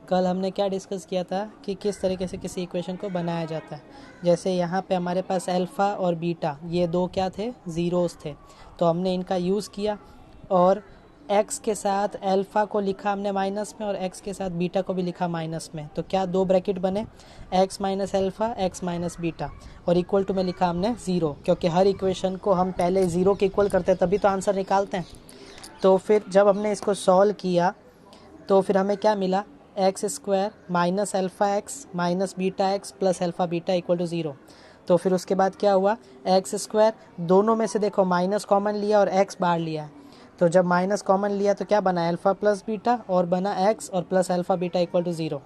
कल हमने क्या डिस्कस किया था कि किस तरीके से किसी इक्वेशन को बनाया जाता है। जैसे यहाँ पे हमारे पास अल्फ़ा और बीटा ये दो क्या थे, ज़ीरोज़ थे, तो हमने इनका यूज़ किया और x के साथ अल्फ़ा को लिखा हमने माइनस में और x के साथ बीटा को भी लिखा माइनस में। तो क्या दो ब्रैकेट बने, x minus alpha x minus beta, और इक्वल टू में लिखा हमने ज़ीरो, क्योंकि हर इक्वेशन को हम पहले ज़ीरो के इक्वल करते हैं तभी तो आंसर निकालते हैं। तो फिर जब हमने इसको सॉल्व किया तो फिर हमें क्या मिला, x square minus alpha x minus beta x plus alpha beta equal to zero. तो फिर उसके बाद क्या हुआ, एक्स स्क्वायर दोनों में से देखो माइनस कॉमन लिया और एक्स बाहर लिया है, तो जब माइनस कॉमन लिया तो क्या बना, अल्फ़ा प्लस बीटा, और बना एक्स और plus alpha beta equal to zero.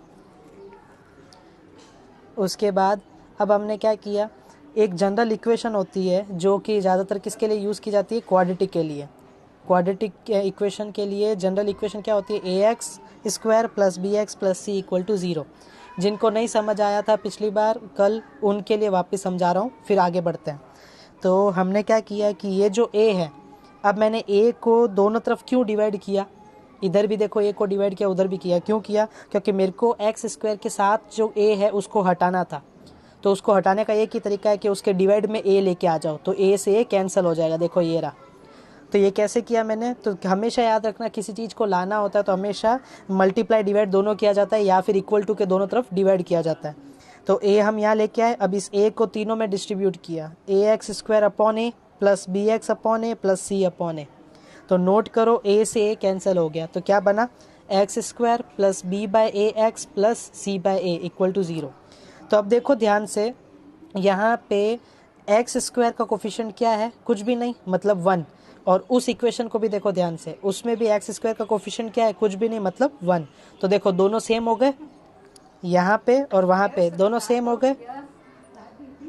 उसके बाद अब हमने क्या किया, एक जनरल इक्वेशन होती है जो कि ज़्यादातर किसके लिए यूज़ की जाती है, क्वाड्रेटिक के लिए। क्वाड्रेटिक इक्वेशन के लिए जनरल इक्वेशन क्या होती है, a x square plus b x plus c equal to zero. जिनको नहीं समझ आया था पिछली बार कल, उनके लिए वापस समझा रहा हूँ, फिर आगे बढ़ते हैं। तो हमने क्या किया कि ये जो ए है, अब मैंने ए को दोनों तरफ क्यों डिवाइड किया, इधर भी देखो ए को डिवाइड किया, उधर भी किया, क्यों किया, क्योंकि मेरे को एक्स स्क्वायर के साथ जो ए है उसको हटाना था। तो उसको हटाने का एक ही तरीका है कि उसके डिवाइड में ए लेके आ जाओ, तो ए से ए कैंसिल हो जाएगा, देखो ये रहा। तो ये कैसे किया मैंने, तो हमेशा याद रखना किसी चीज़ को लाना होता है तो हमेशा मल्टीप्लाई डिवाइड दोनों किया जाता है या फिर इक्वल टू के दोनों तरफ डिवाइड किया जाता है। तो ए हम यहाँ लेके आए, अब इस ए को तीनों में डिस्ट्रीब्यूट किया, ए एक्स स्क्वायर अपॉन ए प्लस बी एक्स अपॉन ए प्लस सी अपॉन ए। तो नोट करो ए से ए कैंसिल हो गया, तो क्या बना, x square plus b by a x plus c by a equal to zero. तो अब देखो ध्यान से, यहाँ पे एक्स स्क्वायर का कोफिशिएंट क्या है, कुछ भी नहीं, मतलब 1, और उस इक्वेशन को भी देखो ध्यान से, उसमें भी एक्स स्क्वायर का कोफिशिएंट क्या है, कुछ भी नहीं, मतलब 1। तो देखो दोनों सेम हो गए, यहाँ पे और वहाँ पे दोनों सेम हो गए।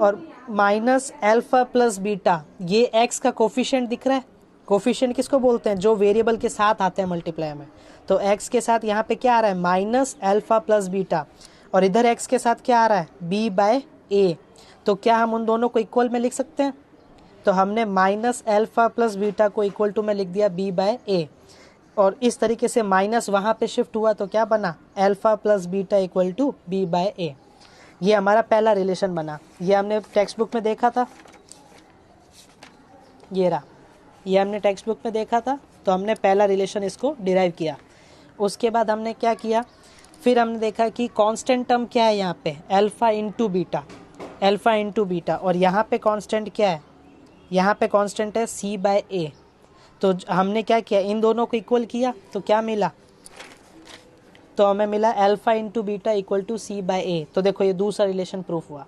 और माइनस अल्फा प्लस बीटा, ये एक्स का कोफिशिएंट दिख रहा है। कोफिशिएंट किसको बोलते हैं, जो वेरिएबल के साथ आते हैं मल्टीप्लाई में। तो एक्स के साथ यहाँ पे क्या आ रहा है, माइनस अल्फा प्लस बीटा, और इधर एक्स के साथ क्या आ रहा है, बी बाय ए। तो क्या हम उन दोनों को इक्वल में लिख सकते हैं, तो हमने माइनस अल्फा प्लस बीटा को इक्वल टू में लिख दिया बी बाय ए, और इस तरीके से माइनस वहाँ पे शिफ्ट हुआ तो क्या बना, alpha plus beta equal to b by a. ये हमारा पहला रिलेशन बना, ये हमने टेक्स्ट बुक में देखा था, ये रहा, ये हमने टेक्स्ट बुक में देखा था, तो हमने पहला रिलेशन इसको डिराइव किया। उसके बाद हमने क्या किया, फिर हमने देखा कि कांस्टेंट टर्म क्या है यहाँ पे, alpha into beta, alpha into beta, और यहाँ पे कांस्टेंट क्या है, यहाँ पे कांस्टेंट है सी बाय ए। तो हमने क्या किया, इन दोनों को इक्वल किया, तो क्या मिला, तो हमें मिला alpha into beta equal to c by a. तो देखो ये दूसरा रिलेशन प्रूफ हुआ।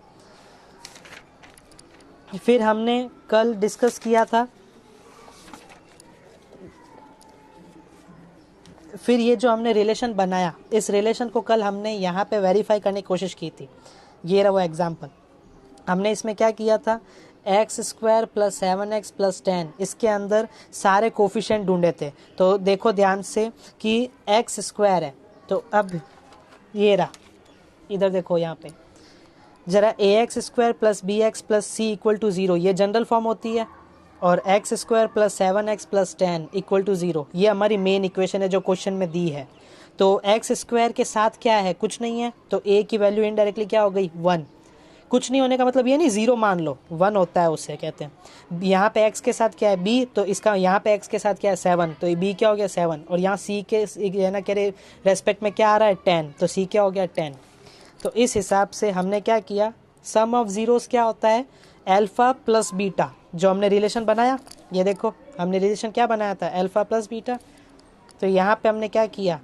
फिर हमने कल डिस्कस किया था, फिर ये जो हमने रिलेशन बनाया, इस रिलेशन को कल हमने यहाँ पे वेरीफाई करने की कोशिश की थी। ये रहा वो एग्जाम्पल, हमने इसमें क्या किया था, x square plus 7x plus 10, इसके अंदर सारे कोफिशिएंट ढूंढे थे। तो देखो ध्यान से कि एक्स स्क्वायर है, तो अब ये रहा, इधर देखो यहाँ पे जरा, a x square plus b x plus c equal to zero, ये जनरल फॉर्म होती है, और x square plus 7x plus 10 equal to zero, ये हमारी मेन इक्वेशन है जो क्वेश्चन में दी है। तो एक्स स्क्वायर के साथ क्या है, कुछ नहीं है, तो ए की वैल्यू इनडायरेक्टली क्या हो गई, 1। कुछ नहीं होने का मतलब ये नहीं, ज़ीरो मान लो, 1 होता है उससे कहते हैं। यहाँ पे x के साथ क्या है, b, तो इसका यहाँ पे x के साथ क्या है, 7, तो ये b क्या हो गया, 7, और यहाँ c के ना कह रेस्पेक्ट में क्या आ रहा है, 10, तो c क्या हो गया, 10। तो इस हिसाब से हमने क्या किया, सम ऑफ ज़ीरोज़ क्या होता है, अल्फ़ा प्लस बीटा, जो हमने रिलेशन बनाया, ये देखो हमने रिलेशन क्या बनाया था, अल्फ़ा प्लस बीटा। तो यहाँ पे हमने क्या किया,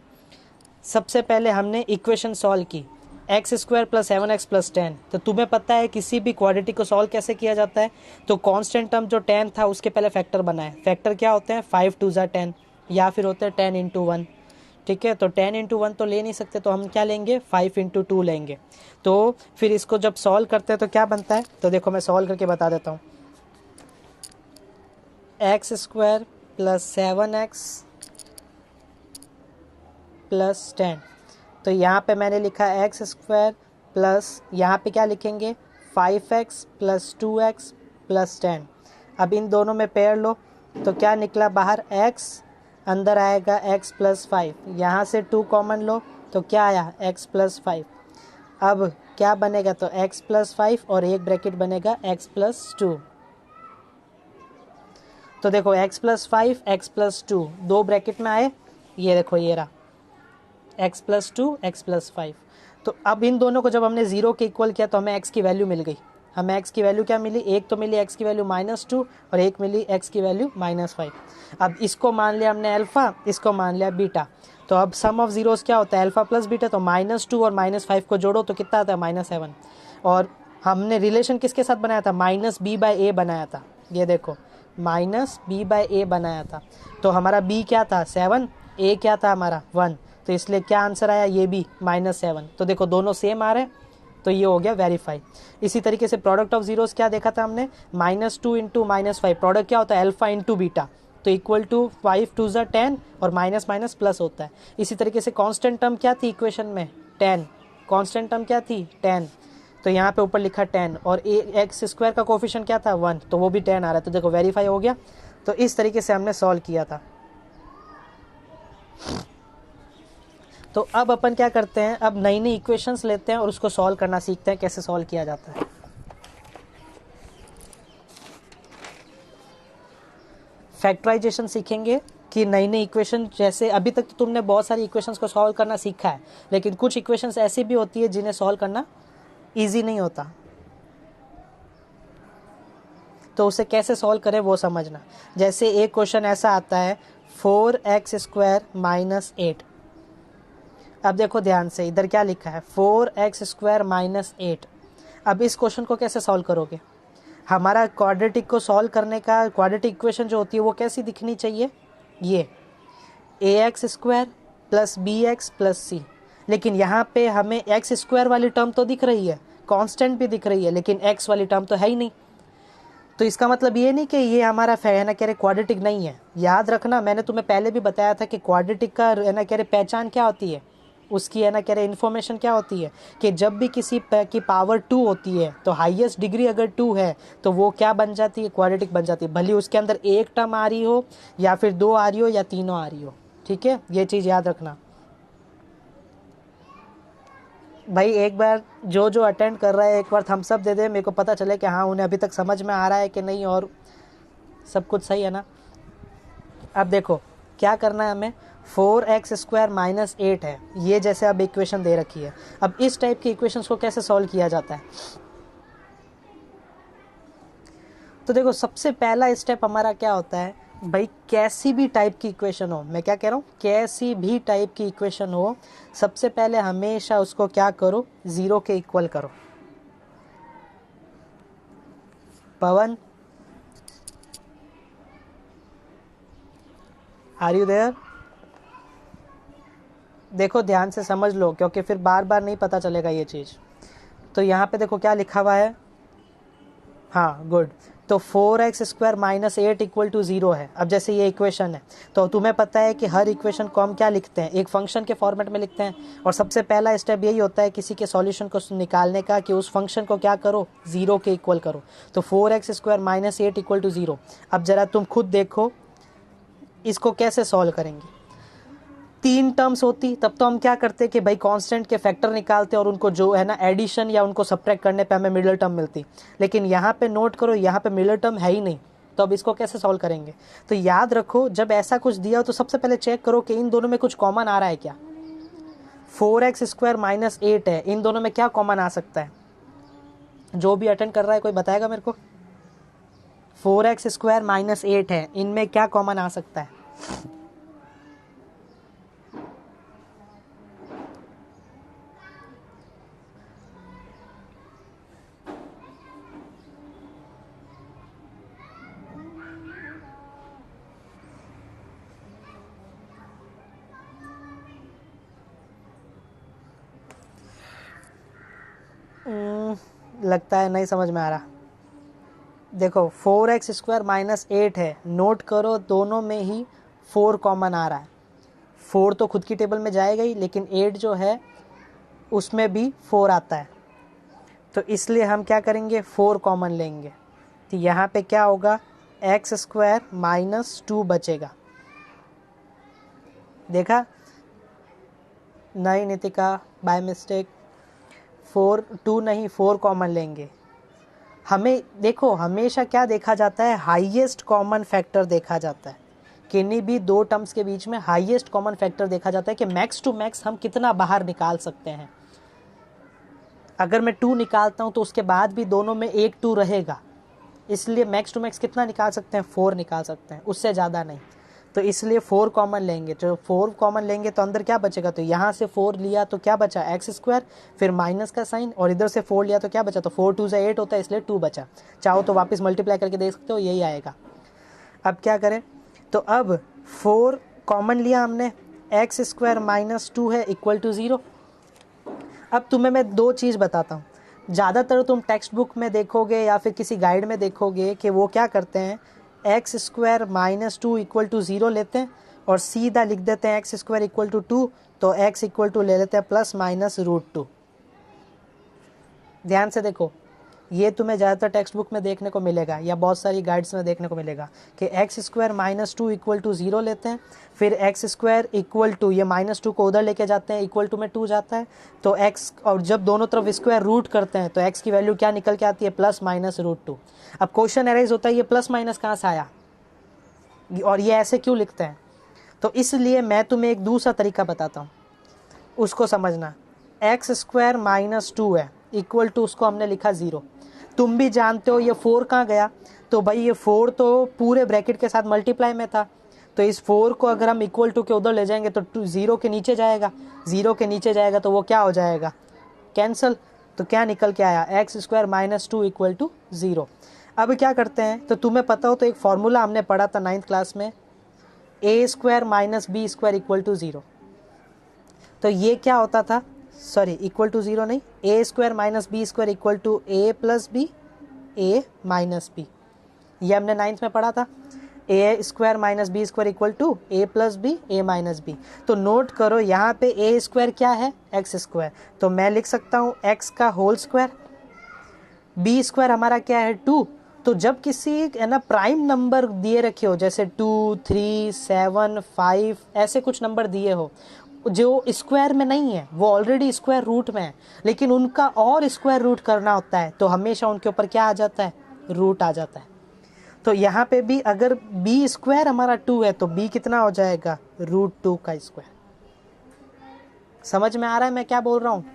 सबसे पहले हमने इक्वेशन सॉल्व की, x square plus 7x plus 10। तो तुम्हें पता है किसी भी क्वाड्रेटिक को सॉल्व कैसे किया जाता है, तो कांस्टेंट टर्म जो 10 था उसके पहले फैक्टर बनाए। फैक्टर क्या होते हैं, 5 2 10, या फिर होते हैं 10 इंटू 1। ठीक है, तो 10 इंटू 1 तो ले नहीं सकते, तो हम क्या लेंगे, 5 इंटू 2 लेंगे। तो फिर इसको जब सॉल्व करते हैं तो क्या बनता है, तो देखो मैं सॉल्व करके बता देता हूँ, x square plus 7x plus 10, तो यहाँ पे मैंने लिखा एक्स स्क्वायर प्लस, यहाँ पे क्या लिखेंगे, 5x प्लस 2x प्लस 10। अब इन दोनों में पेयर लो, तो क्या निकला बाहर, x, अंदर आएगा x प्लस 5, यहाँ से 2 कॉमन लो, तो क्या आया x+5। अब क्या बनेगा, तो x+5 और एक ब्रैकेट बनेगा x+2। तो देखो x+5 x+2 दो ब्रैकेट में आए, ये देखो ये रहा x+2 x+5। तो अब इन दोनों को जब हमने 0 के इक्वल किया तो हमें x की वैल्यू मिल गई। हमें x की वैल्यू क्या मिली, एक तो मिली x की वैल्यू -2 और एक मिली x की वैल्यू -5। अब इसको मान लिया हमने अल्फ़ा, इसको मान लिया बीटा। तो अब सम ऑफ जीरोस क्या होता है, अल्फ़ा प्लस बीटा। तो -2 और -5 को जोड़ो तो कितना आता है, -7। और हमने रिलेशन किसके साथ बनाया था, -b/a बनाया था। ये देखो -b/a बनाया था। तो हमारा b क्या था 7, a क्या था हमारा 1। तो इसलिए क्या आंसर आया, ये भी -7। तो देखो दोनों सेम आ रहे हैं, तो ये हो गया वेरीफाई। इसी तरीके से प्रोडक्ट ऑफ जीरोस क्या देखा था हमने, -2 इंटू -5, प्रोडक्ट क्या होता है अल्फा इंटू बीटा। तो इक्वल टू 5 2 10 और माइनस माइनस प्लस होता है। इसी तरीके से कांस्टेंट टर्म क्या थी इक्वेशन में, 10। कांस्टेंट टर्म क्या थी 10, तो यहाँ पे ऊपर लिखा 10 और एक्स स्क्वायर का कोफिशिएंट क्या था 1, तो वो भी 10 आ रहा है। तो देखो वेरीफाई हो गया। तो इस तरीके से हमने सॉल्व किया था। तो अब अपन क्या करते हैं, अब नई नई इक्वेशंस लेते हैं और उसको सॉल्व करना सीखते हैं, कैसे सॉल्व किया जाता है। फैक्टराइजेशन सीखेंगे कि नई नई इक्वेशन, जैसे अभी तक तो तुमने बहुत सारी इक्वेशंस को सॉल्व करना सीखा है, लेकिन कुछ इक्वेशंस ऐसी भी होती है जिन्हें सॉल्व करना ईजी नहीं होता, तो उसे कैसे सॉल्व करें वो समझना। जैसे एक क्वेश्चन ऐसा आता है 4x² - 8। अब देखो ध्यान से, इधर क्या लिखा है 4x² - 8। अब इस क्वेश्चन को कैसे सॉल्व करोगे, हमारा क्वाड्रेटिक को सॉल्व करने का क्वाड्रेटिक इक्वेशन जो होती है वो कैसी दिखनी चाहिए, ये ax² + bx + c। लेकिन यहाँ पे हमें x² वाली टर्म तो दिख रही है, कांस्टेंट भी दिख रही है, लेकिन x वाली टर्म तो है ही नहीं। तो इसका मतलब ये नहीं कि ये हमारा है ना कह रहे क्वाड्रेटिक नहीं है। याद रखना, मैंने तुम्हें पहले भी बताया था कि क्वाड्रेटिक का है ना कह रहे पहचान क्या होती है, उसकी है ना कह रहे इन्फॉर्मेशन क्या होती है, कि जब भी किसी की पावर 2 होती है तो हाईएस्ट डिग्री अगर 2 है तो वो क्या बन जाती है, क्वाड्रेटिक बन जाती है। भले उसके अंदर एक टर्म आ रही हो या फिर 2 आ रही हो या तीनों आ रही हो। ठीक है, ये चीज़ याद रखना भाई। एक बार जो जो अटेंड कर रहा है एक बार थम्स अप दे दे, मेरे को पता चले कि हाँ उन्हें अभी तक समझ में आ रहा है कि नहीं और सब कुछ सही है ना। अब देखो क्या करना है हमें, 4x² - 8 है ये, जैसे अब इक्वेशन दे रखी है। अब इस टाइप की इक्वेशंस को कैसे सॉल्व किया जाता है, तो देखो सबसे पहला स्टेप हमारा क्या होता है भाई, कैसी भी टाइप की इक्वेशन हो, मैं क्या कह रहा हूँ कैसी भी टाइप की इक्वेशन हो, सबसे पहले हमेशा उसको क्या करो, 0 के इक्वल करो। पवन, आर यू देयर? देखो ध्यान से समझ लो, क्योंकि फिर बार बार नहीं पता चलेगा ये चीज़। तो यहाँ पे देखो क्या लिखा हुआ है, हाँ गुड। तो 4x² - 8 = 0 है। अब जैसे ये इक्वेशन है तो तुम्हें पता है कि हर इक्वेशन को हम क्या लिखते हैं, एक फंक्शन के फॉर्मेट में लिखते हैं। और सबसे पहला स्टेप यही होता है किसी के सॉल्यूशन को निकालने का, कि उस फंक्शन को क्या करो, 0 के इक्वल करो। तो 4x² - 8 = 0। अब ज़रा तुम खुद देखो इसको कैसे सॉल्व करेंगे। 3 टर्म्स होती तब तो हम क्या करते कि भाई कांस्टेंट के फैक्टर निकालते और उनको जो है ना एडिशन या उनको सब्ट्रैक्ट करने पे हमें मिडिल टर्म मिलती। लेकिन यहाँ पे नोट करो, यहाँ पे मिडिल टर्म है ही नहीं, तो अब इसको कैसे सॉल्व करेंगे। तो याद रखो जब ऐसा कुछ दिया हो तो सबसे पहले चेक करो कि इन दोनों में कुछ कॉमन आ रहा है क्या। 4x² - 8 है, इन दोनों में क्या कॉमन आ सकता है, जो भी अटेंड कर रहा है कोई बताएगा मेरे को। 4x² - 8 है, इनमें क्या कॉमन आ सकता है। लगता है नहीं समझ में आ रहा। देखो 4x² - 8 है, नोट करो दोनों में ही 4 कॉमन आ रहा है। 4 तो खुद की टेबल में जाएगा ही, लेकिन 8 जो है उसमें भी 4 आता है। तो इसलिए हम क्या करेंगे, 4 कॉमन लेंगे। तो यहाँ पे क्या होगा, x² - 2 बचेगा। देखा, नहीं नितिका, बाय मिस्टेक 4 2 नहीं 4 कॉमन लेंगे। हमें देखो हमेशा क्या देखा जाता है, हाईएस्ट कॉमन फैक्टर देखा जाता है। किन्हीं भी दो टर्म्स के बीच में हाईएस्ट कॉमन फैक्टर देखा जाता है कि मैक्स टू मैक्स हम कितना बाहर निकाल सकते हैं। अगर मैं 2 निकालता हूं तो उसके बाद भी दोनों में एक 2 रहेगा, इसलिए मैक्स टू मैक्स कितना निकाल सकते हैं, 4 निकाल सकते हैं, उससे ज़्यादा नहीं। तो इसलिए 4 कॉमन लेंगे। तो 4 कॉमन लेंगे तो अंदर क्या बचेगा, तो यहाँ से 4 लिया तो क्या बचा एक्स स्क्वायर, फिर माइनस का साइन, और इधर से 4 लिया तो क्या बचा, तो 4 2 से 8 होता है, इसलिए 2 बचा। चाहो तो वापस मल्टीप्लाई करके देख सकते हो, यही आएगा। अब क्या करें, तो अब 4 कॉमन लिया हमने, एक्स स्क्वायर माइनस 2 है इक्वल टू 0। अब तुम्हें मैं दो चीज़ बताता हूँ। ज़्यादातर तुम टेक्स्ट बुक में देखोगे या फिर किसी गाइड में देखोगे कि वो क्या करते हैं, x square minus 2 equal to 0 लेते हैं और सीधा लिख देते हैं एक्स स्क्वायर इक्वल टू 2, तो एक्स इक्वल टू ले लेते हैं प्लस माइनस रूट 2। ध्यान से देखो, ये तुम्हें ज़्यादातर टेक्स्ट बुक में देखने को मिलेगा या बहुत सारी गाइड्स में देखने को मिलेगा कि x square minus 2 equal to 0 लेते हैं, फिर एक्स स्क्वायर इक्वल टू, ये माइनस 2 को उधर लेके जाते हैं, इक्वल टू में 2 जाता है, तो एक्स, और जब दोनों तरफ स्क्वायर रूट करते हैं तो एक्स की वैल्यू क्या निकल के आती है, प्लस माइनस रूट 2। अब क्वेश्चन एराइज होता है ये प्लस माइनस कहाँ से आया और ये ऐसे क्यों लिखते हैं। तो इसलिए मैं तुम्हें एक दूसरा तरीका बताता हूँ, उसको समझना। एक्स स्क्वायर माइनस 2 है इक्वल टू, उसको हमने लिखा 0। तुम भी जानते हो ये 4 कहाँ गया, तो भाई ये 4 तो पूरे ब्रैकेट के साथ मल्टीप्लाई में था, तो इस 4 को अगर हम इक्वल टू के उधर ले जाएंगे तो 0 के नीचे जाएगा, 0 के नीचे जाएगा तो वो क्या हो जाएगा, कैंसिल। तो क्या निकल के आया, x square minus 2 equal to 0। अब क्या करते हैं, तो तुम्हें पता हो तो एक फॉर्मूला हमने पढ़ा था 9th क्लास में, a square minus b square equal to 0। तो ये क्या होता था, सॉरी इक्वल टू 0 नहीं, a square minus b square equal to a plus b, a minus b. ये हमने 9th में पढ़ा था, a square minus b square equal to a plus b, a minus b. तो नोट करो यहाँ पे ए स्क्वायर क्या है, एक्स स्क्वायर, तो मैं लिख सकता हूँ एक्स का होल स्क्वायर। बी स्क्वायर हमारा क्या है 2, तो जब किसी है ना प्राइम नंबर दिए रखे हो, जैसे 2 3 7 5 ऐसे कुछ नंबर दिए हो जो स्क्वायर में नहीं है, वो ऑलरेडी स्क्वायर रूट में है, लेकिन उनका और स्क्वायर रूट करना होता है, तो हमेशा उनके ऊपर क्या आ जाता है, रूट आ जाता है। तो यहाँ पे भी अगर बी स्क्वायर हमारा 2 है तो बी कितना हो जाएगा, रूट 2 का स्क्वायर। समझ में आ रहा है मैं क्या बोल रहा हूँ।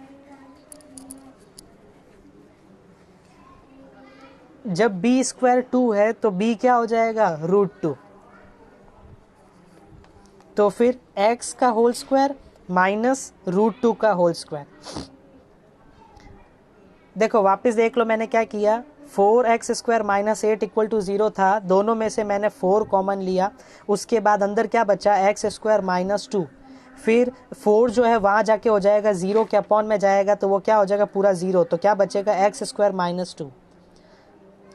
जब बी स्क्वायर 2 है तो बी क्या हो जाएगा, रूट 2। तो फिर x का होल स्क्वायर माइनस रूट 2 का होल स्क्वायर। देखो वापस देख लो मैंने क्या किया, 4x square minus 8 equal to 0 था, दोनों में से मैंने 4 कॉमन लिया, उसके बाद अंदर क्या बचा, एक्स स्क्वायर माइनस 2, फिर 4 जो है वहाँ जाके हो जाएगा 0 के अपॉन में जाएगा, तो वो क्या हो जाएगा पूरा 0, तो क्या बचेगा एक्स स्क्वायर माइनस 2।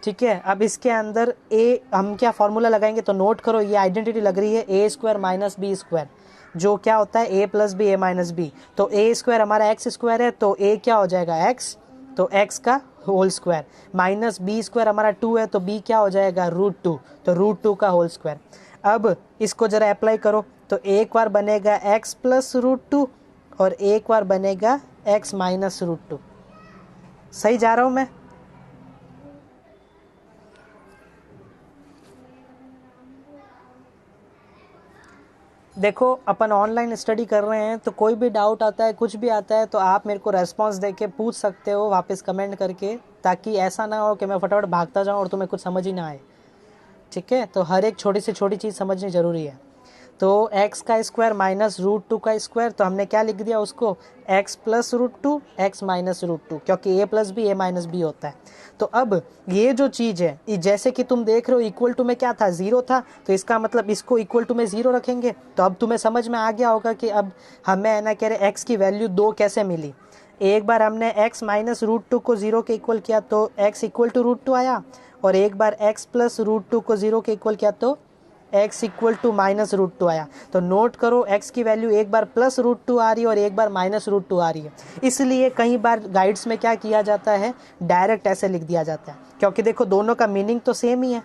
ठीक है, अब इसके अंदर ए हम क्या फॉर्मूला लगाएंगे, तो नोट करो ये आइडेंटिटी लग रही है, ए स्क्वायर माइनस बी स्क्वायर, जो क्या होता है ए plus b, a minus b. तो ए स्क्वायर हमारा एक्स स्क्वायर है, तो ए क्या हो जाएगा एक्स, तो एक्स का whole square, minus b square हमारा 2 है, तो बी क्या हो जाएगा रूट 2, तो रूट 2 का होल स्क्वायर। अब इसको जरा अप्लाई करो, तो एक बार बनेगा एक्स प्लस रूट 2 और एक बार बनेगा एक्स माइनस रूट 2। सही जा रहा हूँ मैं। देखो अपन ऑनलाइन स्टडी कर रहे हैं, तो कोई भी डाउट आता है, कुछ भी आता है, तो आप मेरे को रेस्पॉन्स देके पूछ सकते हो वापस कमेंट करके, ताकि ऐसा ना हो कि मैं फटाफट भागता जाऊं और तुम्हें कुछ समझ ही ना आए। ठीक है, तो हर एक छोटी से छोटी चीज़ समझनी ज़रूरी है। तो x का स्क्वायर माइनस रूट 2 का स्क्वायर, तो हमने क्या लिख दिया उसको, x plus root 2 x minus root 2, क्योंकि a plus b, a minus b होता है। तो अब ये जो चीज़ है, जैसे कि तुम देख रहे हो इक्वल टू में क्या था, 0 था, तो इसका मतलब इसको इक्वल टू में 0 रखेंगे। तो अब तुम्हें समझ में आ गया होगा कि अब हमें है ना कह रहे x की वैल्यू 2 कैसे मिली। एक बार हमने x माइनस रूट 2 को 0 के इक्वल किया तो x इक्वल टू रूट 2 आया, और एक बार x प्लस रूट 2 को 0 के इक्वल किया तो x equal to minus root 2 आया। तो नोट करो x की वैल्यू एक बार प्लस रूट 2 आ रही है और एक बार माइनस रूट 2 आ रही है। इसलिए कई बार गाइड्स में क्या किया जाता है, डायरेक्ट ऐसे लिख दिया जाता है, क्योंकि देखो दोनों का मीनिंग तो सेम ही है।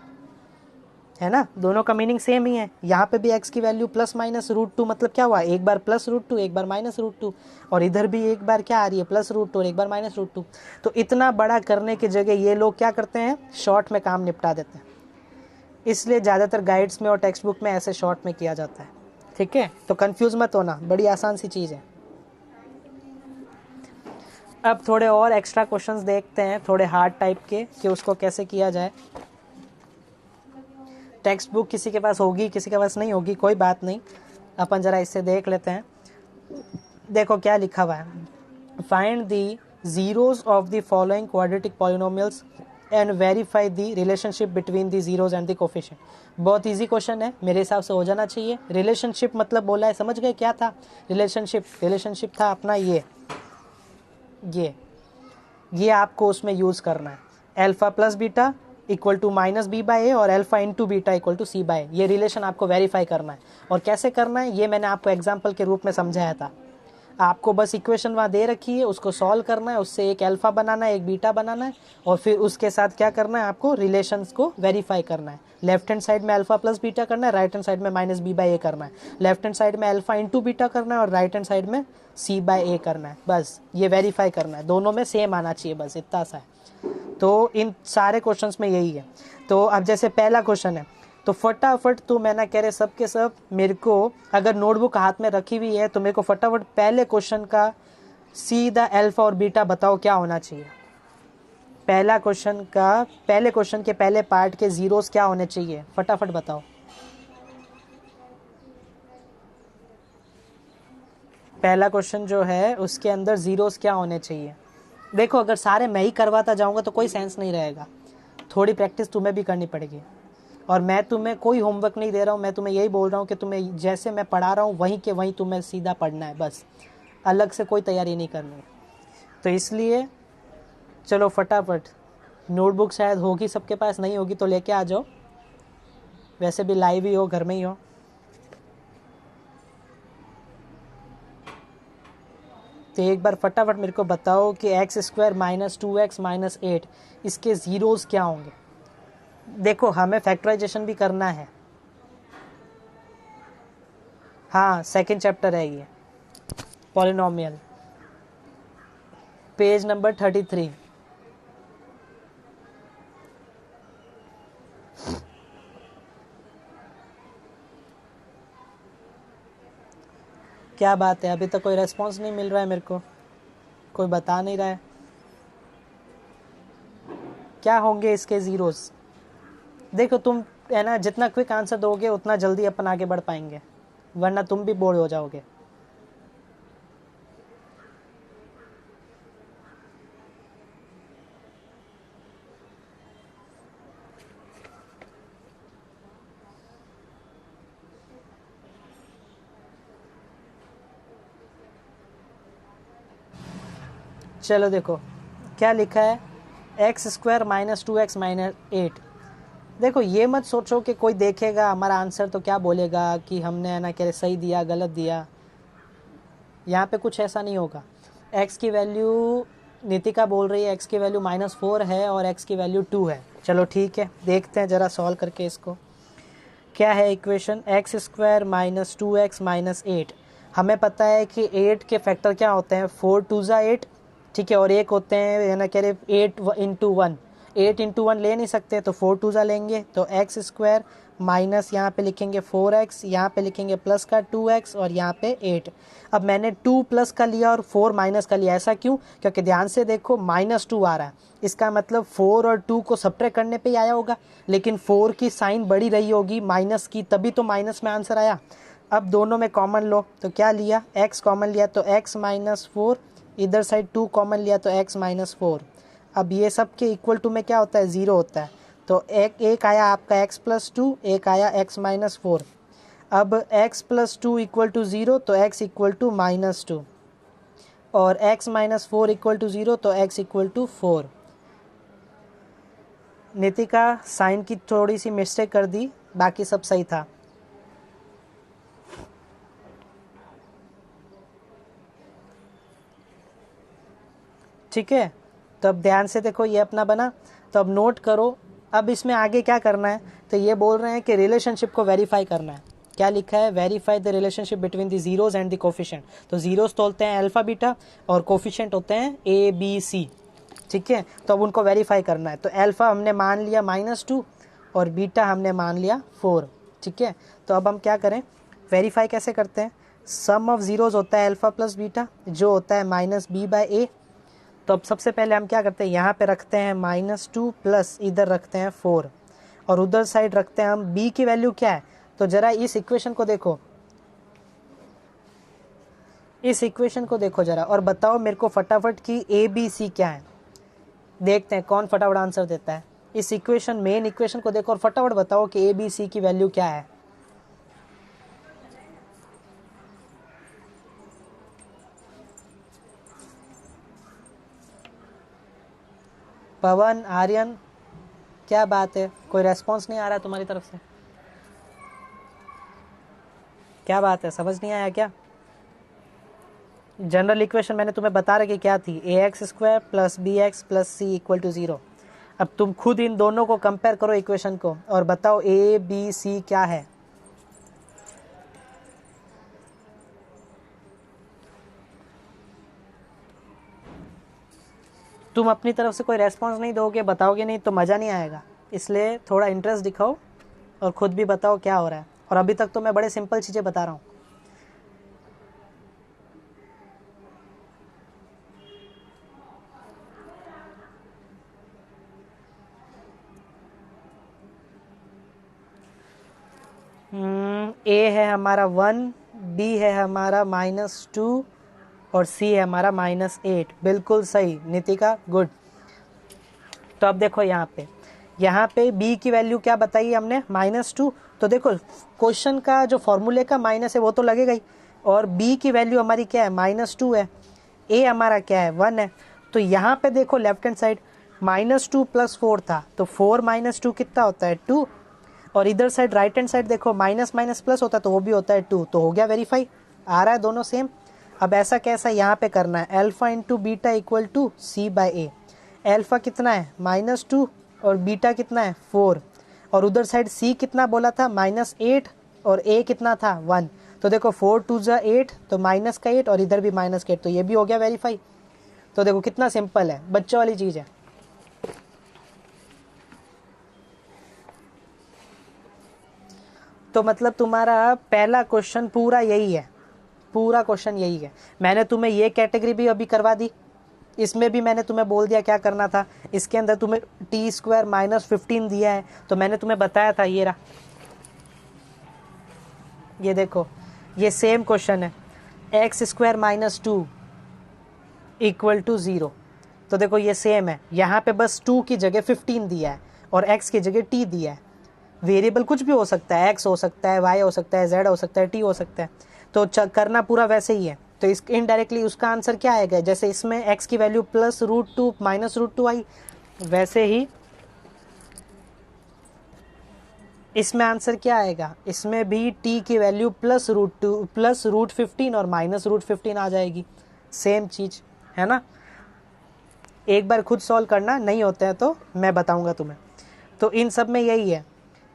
है ना, दोनों का मीनिंग सेम ही है। यहाँ पे भी x की value plus minus root two, मतलब क्या हुआ, एक बार प्लस रूट टू एक बार माइनस रूट टू, और इधर भी एक बार क्या आ रही है प्लस रूट टू और एक बार माइनस रूट टू। तो इतना बड़ा करने की जगह ये लोग क्या करते हैं, शॉर्ट में काम निपटा देते हैं। इसलिए ज़्यादातर गाइड्स में और टेक्स्ट बुक में ऐसे शॉर्ट में किया जाता है। ठीक है, तो कंफ्यूज मत होना, बड़ी आसान सी चीज़ है। अब थोड़े और एक्स्ट्रा क्वेश्चंस देखते हैं, थोड़े हार्ड टाइप के, कि उसको कैसे किया जाए। टेक्स्ट बुक किसी के पास होगी किसी के पास नहीं होगी, कोई बात नहीं, अपन ज़रा इससे देख लेते हैं। देखो क्या लिखा हुआ है, find the zeros of the following quadratic polynomials and verify the relationship between the zeros and the coefficient। बहुत इजी क्वेश्चन है, मेरे हिसाब से हो जाना चाहिए। रिलेशनशिप मतलब बोला है, समझ गए क्या था रिलेशनशिप था अपना ये आपको उसमें यूज़ करना है, alpha plus beta equal to minus b by a और alpha into beta equal to c by a. ये रिलेशन आपको वेरीफाई करना है। और कैसे करना है ये मैंने आपको एग्जाम्पल के रूप में समझाया था। आपको बस इक्वेशन वहाँ दे रखी है, उसको सॉल्व करना है, उससे एक अल्फा बनाना है एक बीटा बनाना है, और फिर उसके साथ क्या करना है, आपको रिलेशंस को वेरीफाई करना है। लेफ्ट हैंड साइड में अल्फा प्लस बीटा करना है, राइट हैंड साइड में माइनस बी बाई ए करना है। लेफ्ट हैंड साइड में अल्फा इंटू बीटा करना है और राइट हैंड साइड में सी बाई ए करना है। बस ये वेरीफाई करना है, दोनों में सेम आना चाहिए, बस इतना सा है। तो इन सारे क्वेश्चंस में यही है। तो अब जैसे पहला क्वेश्चन है, तो फटाफट तो मैं ना कह रहे सब के सब मेरे को, अगर नोटबुक हाथ में रखी हुई है तो मेरे को फटाफट पहले क्वेश्चन का सीधा अल्फा और बीटा बताओ क्या होना चाहिए। पहला क्वेश्चन का पहले क्वेश्चन के पहले पार्ट के जीरोस क्या होने चाहिए, फटाफट बताओ। पहला क्वेश्चन जो है उसके अंदर जीरोस क्या होने चाहिए। देखो अगर सारे मैं ही करवाता जाऊंगा तो कोई सेंस नहीं रहेगा, थोड़ी प्रैक्टिस तुम्हें भी करनी पड़ेगी। और मैं तुम्हें कोई होमवर्क नहीं दे रहा हूँ, मैं तुम्हें यही बोल रहा हूँ कि तुम्हें जैसे मैं पढ़ा रहा हूँ वहीं के वहीं तुम्हें सीधा पढ़ना है, बस अलग से कोई तैयारी नहीं करनी है। तो इसलिए चलो फटाफट, नोटबुक शायद होगी सबके पास, नहीं होगी तो लेके आ जाओ, वैसे भी लाइव ही हो, घर में ही हो। तो एक बार फटाफट मेरे को बताओ कि x square minus two x minus eight, इसके ज़ीरोज़ क्या होंगे। देखो हमें फैक्टराइजेशन भी करना है, हाँ सेकंड चैप्टर है ये, पॉलिनोमियल, पेज नंबर 33। क्या बात है, अभी तक कोई रेस्पॉन्स नहीं मिल रहा है मेरे को, कोई बता नहीं रहा है क्या होंगे इसके ज़ीरोज़। देखो तुम है ना, जितना क्विक आंसर दोगे उतना जल्दी अपन आगे बढ़ पाएंगे, वरना तुम भी बोर हो जाओगे। चलो देखो क्या लिखा है, x square minus two x minus eight. देखो ये मत सोचो कि कोई देखेगा हमारा आंसर तो क्या बोलेगा कि हमने है ना क्या सही दिया गलत दिया, यहाँ पे कुछ ऐसा नहीं होगा। x की वैल्यू नितिका बोल रही है x की वैल्यू -4 है और x की वैल्यू 2 है। चलो ठीक है, देखते हैं ज़रा सॉल्व करके इसको। क्या है equation, x square minus two x minus eight. हमें पता है कि 8 के फैक्टर क्या होते हैं, 4 टू ज़ा 8, ठीक है, और एक होते हैं है ना कह रहे 8 इंटू वन, 8 इंटू वन ले नहीं सकते तो 4 टू ज़ा लेंगे, तो एक्स स्क्वायर माइनस यहाँ पे लिखेंगे 4x, यहाँ पे लिखेंगे प्लस का 2x और यहाँ पे 8। अब मैंने 2 प्लस का लिया और 4 माइनस का लिया, ऐसा क्यों, क्योंकि ध्यान से देखो -2 आ रहा है, इसका मतलब 4 और 2 को सब्ट्रैक्ट करने पे ही आया होगा, लेकिन 4 की साइन बड़ी रही होगी माइनस की, तभी तो माइनस में आंसर आया। अब दोनों में कॉमन लो, तो क्या लिया, x कॉमन लिया तो x -4, इधर साइड 2 कॉमन लिया तो x -4। अब ये सब के इक्वल टू में क्या होता है, 0 होता है, तो एक आया आपका x प्लस टू, एक आया x -4। अब x plus two equal to 0 तो x इक्वल टू -2, और x -4 इक्वल टू 0 तो x equal to 4। Nitika sign की थोड़ी सी मिस्टेक कर दी, बाकी सब सही था। ठीक है, तो अब ध्यान से देखो ये अपना बना, तो अब नोट करो, अब इसमें आगे क्या करना है, तो ये बोल रहे हैं कि रिलेशनशिप को वेरीफाई करना है। क्या लिखा है, verify the relationship between the zeros and the coefficient. तो जीरोज तो होते हैं अल्फा बीटा और कोफिशिएंट होते हैं ए बी सी, ठीक है। तो अब उनको वेरीफाई करना है। तो अल्फा हमने मान लिया -2 और बीटा हमने मान लिया 4, ठीक है। तो अब हम क्या करें, वेरीफाई कैसे करते हैं, सम ऑफ जीरोज होता है अल्फा प्लस बीटा जो होता है -b/a। तो अब सबसे पहले हम क्या करते हैं, यहाँ पे रखते हैं -2 प्लस इधर रखते हैं 4 और उधर साइड रखते हैं हम b की वैल्यू क्या है। तो जरा इस इक्वेशन को देखो, इस इक्वेशन को देखो जरा और बताओ मेरे को फटाफट कि ए बी सी क्या है। देखते हैं कौन फटाफट आंसर देता है। इस इक्वेशन, मेन इक्वेशन को देखो और फटाफट बताओ कि ए बी सी की वैल्यू क्या है। पवन, आर्यन, क्या बात है, कोई रेस्पॉन्स नहीं आ रहा है तुम्हारी तरफ से, क्या बात है, समझ नहीं आया क्या। जनरल इक्वेशन मैंने तुम्हें बता रखी क्या थी, ax² + bx + c = 0। अब तुम खुद इन दोनों को कंपेयर करो इक्वेशन को और बताओ ए बी सी क्या है। तुम अपनी तरफ से कोई रेस्पॉन्स नहीं दोगे, बताओगे नहीं तो मज़ा नहीं आएगा, इसलिए थोड़ा इंटरेस्ट दिखाओ और ख़ुद भी बताओ क्या हो रहा है। और अभी तक तो मैं बड़े सिंपल चीज़ें बता रहा हूँ। ए है हमारा 1, बी है हमारा -2 और सी है हमारा -8। बिल्कुल सही नितिका, गुड। तो अब देखो यहाँ पे b की वैल्यू क्या बताई हमने, -2। तो देखो क्वेश्चन का जो फॉर्मूले का माइनस है वो तो लगेगा ही, और b की वैल्यू हमारी क्या है, -2 है, a हमारा क्या है, 1 है। तो यहाँ पे देखो लेफ्ट हैंड साइड -2 + 4 था, तो 4 - 2 कितना होता है, 2। और इधर साइड राइट हैंड साइड देखो माइनस माइनस प्लस होता है तो वो भी होता है 2। तो हो गया वेरीफाई, आ रहा है दोनों सेम। अब ऐसा कैसा यहाँ पे करना है, अल्फा × बीटा = c/a। अल्फा कितना है, -2 और बीटा कितना है, 4। और उधर साइड c कितना बोला था, -8 और a कितना था, 1। तो देखो 4 × 2 = 8, तो -8 और इधर भी -8, तो ये भी हो गया वेरीफाई। तो देखो कितना सिंपल है, बच्चों वाली चीज़ है। तो मतलब तुम्हारा पहला क्वेश्चन पूरा यही है, पूरा क्वेश्चन यही है। मैंने तुम्हें ये कैटेगरी भी अभी करवा दी, इसमें भी मैंने तुम्हें बोल दिया क्या करना था। इसके अंदर तुम्हें t² - 15 दिया है, तो मैंने तुम्हें बताया था, ये रहा, ये देखो ये सेम क्वेश्चन है, x² - 2 = 0। तो देखो ये सेम है, यहाँ पे बस 2 की जगह 15 दिया है और x की जगह t दिया है। वेरिएबल कुछ भी हो सकता है, x हो सकता है, y हो सकता है, z हो सकता है, t हो सकता है। तो करना पूरा वैसे ही है। तो इस इनडायरेक्टली उसका आंसर क्या आएगा, जैसे इसमें x की वैल्यू +√2 -√2 आई, वैसे ही इसमें आंसर क्या आएगा, इसमें भी t की वैल्यू +√2 +√15 और -√15 आ जाएगी। सेम चीज़ है ना। एक बार खुद सॉल्व करना, नहीं होते हैं तो मैं बताऊंगा तुम्हें। तो इन सब में यही है,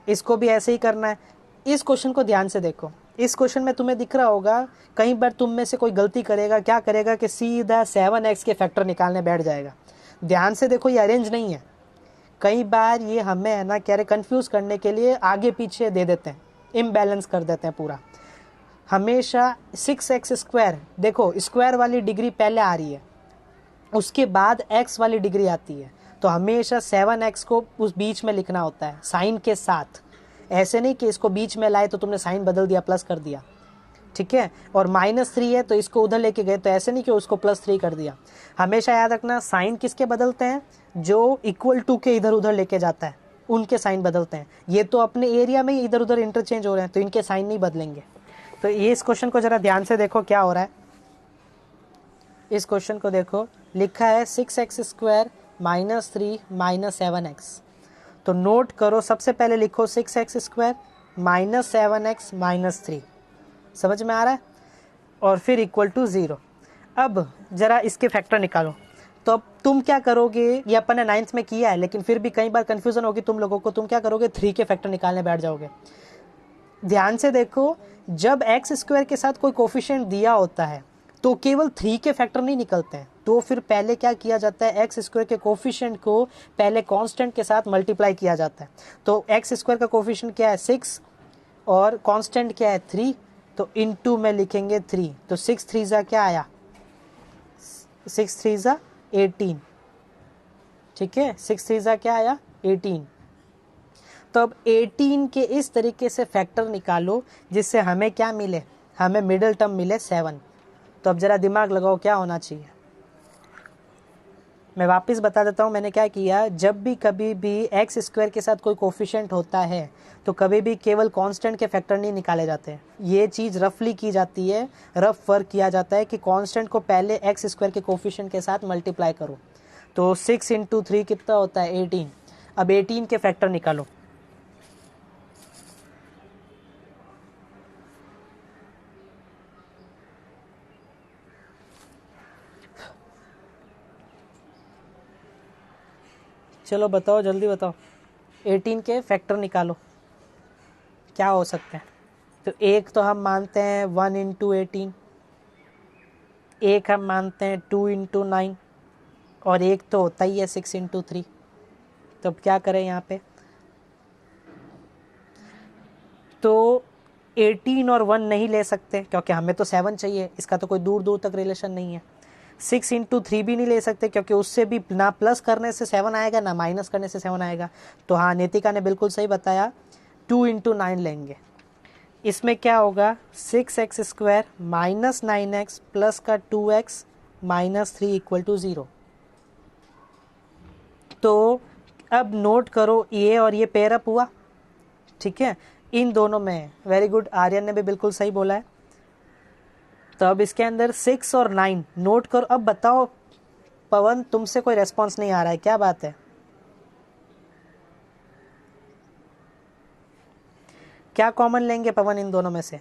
इसको भी ऐसे ही करना है। इस क्वेश्चन को ध्यान से देखो, इस क्वेश्चन में तुम्हें दिख रहा होगा कई बार तुम में से कोई गलती करेगा, क्या करेगा कि सीधा 7x के फैक्टर निकालने बैठ जाएगा। ध्यान से देखो, ये अरेंज नहीं है। कई बार ये हमें है ना कह रहे कंफ्यूज करने के लिए आगे पीछे दे देते हैं, इम्बैलेंस कर देते हैं पूरा। हमेशा 6x², देखो स्क्वायर वाली डिग्री पहले आ रही है, उसके बाद x वाली डिग्री आती है। तो हमेशा 7x को उस बीच में लिखना होता है साइन के साथ, ऐसे नहीं कि इसको बीच में लाए तो तुमने साइन बदल दिया, प्लस कर दिया, ठीक है। और -3 है तो इसको उधर लेके गए, तो ऐसे नहीं कि उसको +3 कर दिया। हमेशा याद रखना साइन किसके बदलते हैं, जो =2 के इधर उधर लेके जाता है उनके साइन बदलते हैं। ये तो अपने एरिया में ही इधर उधर इंटरचेंज हो रहे हैं तो इनके साइन नहीं बदलेंगे। तो ये इस क्वेश्चन को जरा ध्यान से देखो क्या हो रहा है। इस क्वेश्चन को देखो, लिखा है 6x² - 3 - 7x। तो नोट करो, सबसे पहले लिखो 6x² - 7x - 3, समझ में आ रहा है, और फिर =0। अब जरा इसके फैक्टर निकालो। तो अब तुम क्या करोगे, ये अपन ने 9th में किया है लेकिन फिर भी कई बार कंफ्यूजन होगी तुम लोगों को, तुम क्या करोगे 3 के फैक्टर निकालने बैठ जाओगे। ध्यान से देखो, जब एक्स स्क्वायर के साथ कोई कोफिशिएंट दिया होता है तो केवल 3 के फैक्टर नहीं निकलते हैं, तो फिर पहले क्या किया जाता है, एक्स स्क्वायर के कोफिशिएंट को पहले कांस्टेंट के साथ मल्टीप्लाई किया जाता है। तो एक्स स्क्वायर का कोफिशिएंट क्या है 6 और कांस्टेंट क्या है 3, तो इनटू में लिखेंगे 3, तो 6 3 जा क्या आया 6 3 जा 18, ठीक है 6 3 जा क्या आया 18। तो अब 18 के इस तरीके से फैक्टर निकालो जिससे हमें क्या मिले, हमें मिडिल टर्म मिले 7। तो अब जरा दिमाग लगाओ क्या होना चाहिए। मैं वापस बता देता हूँ मैंने क्या किया, जब भी कभी भी एक्स स्क्वायर के साथ कोई कोफिशिएंट होता है तो कभी भी केवल कांस्टेंट के फैक्टर नहीं निकाले जाते हैं। ये चीज़ रफली की जाती है, रफ वर्क किया जाता है कि कांस्टेंट को पहले एक्स स्क्वायर के कोफिशिएंट के साथ मल्टीप्लाई करो। तो 6 × 3 कितना होता है 18। अब 18 के फैक्टर निकालो। चलो बताओ जल्दी बताओ, 18 के फैक्टर निकालो क्या हो सकते हैं। तो एक तो हम मानते हैं 1 × 18, एक हम मानते हैं 2 × 9 और एक तो होता ही है 6 × 3। तो अब क्या करें यहाँ पे, तो 18 और 1 नहीं ले सकते क्योंकि हमें तो 7 चाहिए, इसका तो कोई दूर दूर तक रिलेशन नहीं है। 6 × 3 भी नहीं ले सकते क्योंकि उससे भी ना प्लस करने से 7 आएगा ना माइनस करने से 7 आएगा। तो हाँ नितिका ने बिल्कुल सही बताया, 2 × 9 लेंगे। इसमें क्या होगा 6x² - 9x प्लस का 2x - 3 = 0। तो अब नोट करो ये और ये पेयर अप हुआ, ठीक है, इन दोनों में। वेरी गुड, आर्यन ने भी बिल्कुल सही बोला है। तो अब इसके अंदर 6 और 9 नोट करो। अब बताओ पवन, तुमसे कोई रेस्पॉन्स नहीं आ रहा है, क्या बात है, क्या कॉमन लेंगे पवन इन दोनों में से।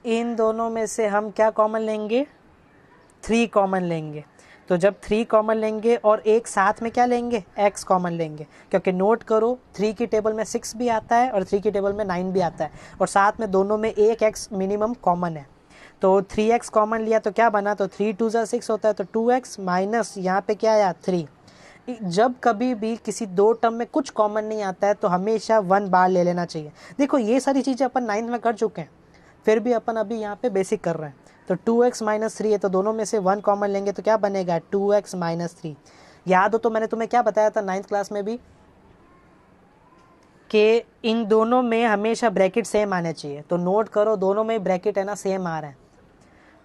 इन दोनों में से हम क्या कॉमन लेंगे, 3 कॉमन लेंगे। तो जब 3 कॉमन लेंगे और एक साथ में क्या लेंगे, x कॉमन लेंगे, क्योंकि नोट करो 3 की टेबल में 6 भी आता है और 3 की टेबल में 9 भी आता है और साथ में दोनों में एक x मिनिमम कॉमन है। तो 3x कॉमन लिया तो क्या बना, तो 3 2 = 6 होता है, तो 2x माइनस यहाँ पे क्या आया 3। जब कभी भी किसी दो टर्म में कुछ कॉमन नहीं आता है तो हमेशा 1 बार ले लेना चाहिए। देखो ये सारी चीज़ें अपन 9th में कर चुके हैं, फिर भी अपन अभी यहाँ पे बेसिक कर रहे हैं। तो 2x - 3 है तो दोनों में से 1 कॉमन लेंगे तो क्या बनेगा 2x - 3। याद हो तो मैंने तुम्हें क्या बताया था 9th क्लास में भी कि इन दोनों में हमेशा ब्रैकेट सेम आने चाहिए। तो नोट करो दोनों में ब्रैकेट है ना सेम आ रहे हैं,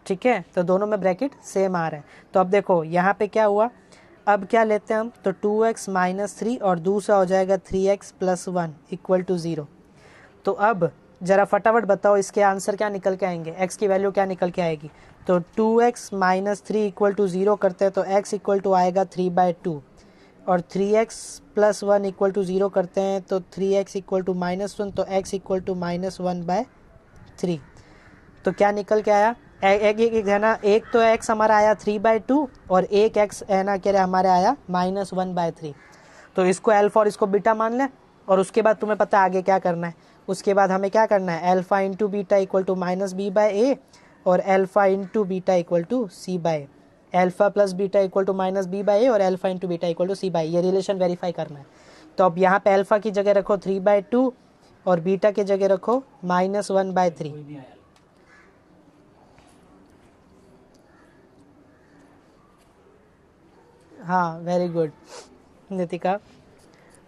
ठीक है, तो दोनों में ब्रैकेट सेम आ रहे हैं। तो अब देखो यहाँ पे क्या हुआ, अब क्या लेते हैं हम, तो 2x - 3 और दूसरा हो जाएगा 3x + 1 = 0। तो अब ज़रा फटाफट बताओ इसके आंसर क्या निकल के आएंगे, x की वैल्यू क्या निकल के आएगी। तो 2x - 3 = 0 करते हैं तो x आएगा 3/2 और 3x + 1 = 0 करते हैं तो 3x = -1 तो x = -1/3। तो क्या निकल के आया, एक है ना, एक तो x हमारा आया 3/2 और एक x है ना क्या हमारा आया -1/3। तो इसको अल्फा और इसको बीटा मान लें और उसके बाद तुम्हें पता है आगे क्या करना है। उसके बाद हमें क्या करना है, अल्फा × बीटा = -b/a और alpha × beta = c/a। Alpha + beta = -b/a और अल्फा × बीटा = c/a, ये रिलेशन वेरीफाई करना है। तो अब यहाँ पे अल्फा की जगह रखो 3/2 और बीटा की जगह रखो -1/3। हाँ वेरी गुड नितिका।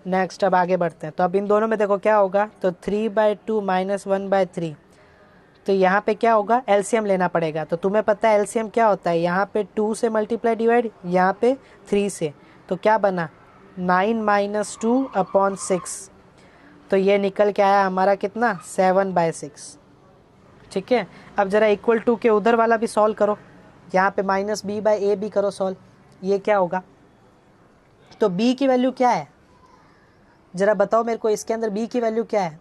नेक्स्ट अब आगे बढ़ते हैं। तो अब इन दोनों में देखो क्या होगा, तो 3/2 - 1/3, तो यहाँ पे क्या होगा एलसीएम लेना पड़ेगा। तो तुम्हें पता है एलसीएम क्या होता है, यहाँ पे 2 से मल्टीप्लाई डिवाइड, यहाँ पे 3 से, तो क्या बना 9 - 2/6। तो ये निकल के आया हमारा कितना 7/6, ठीक है। अब ज़रा = के उधर वाला भी सॉल्व करो, यहाँ पे minus b by a b करो सॉल्व, ये क्या होगा? तो b की वैल्यू क्या है जरा बताओ मेरे को, इसके अंदर b की वैल्यू क्या है?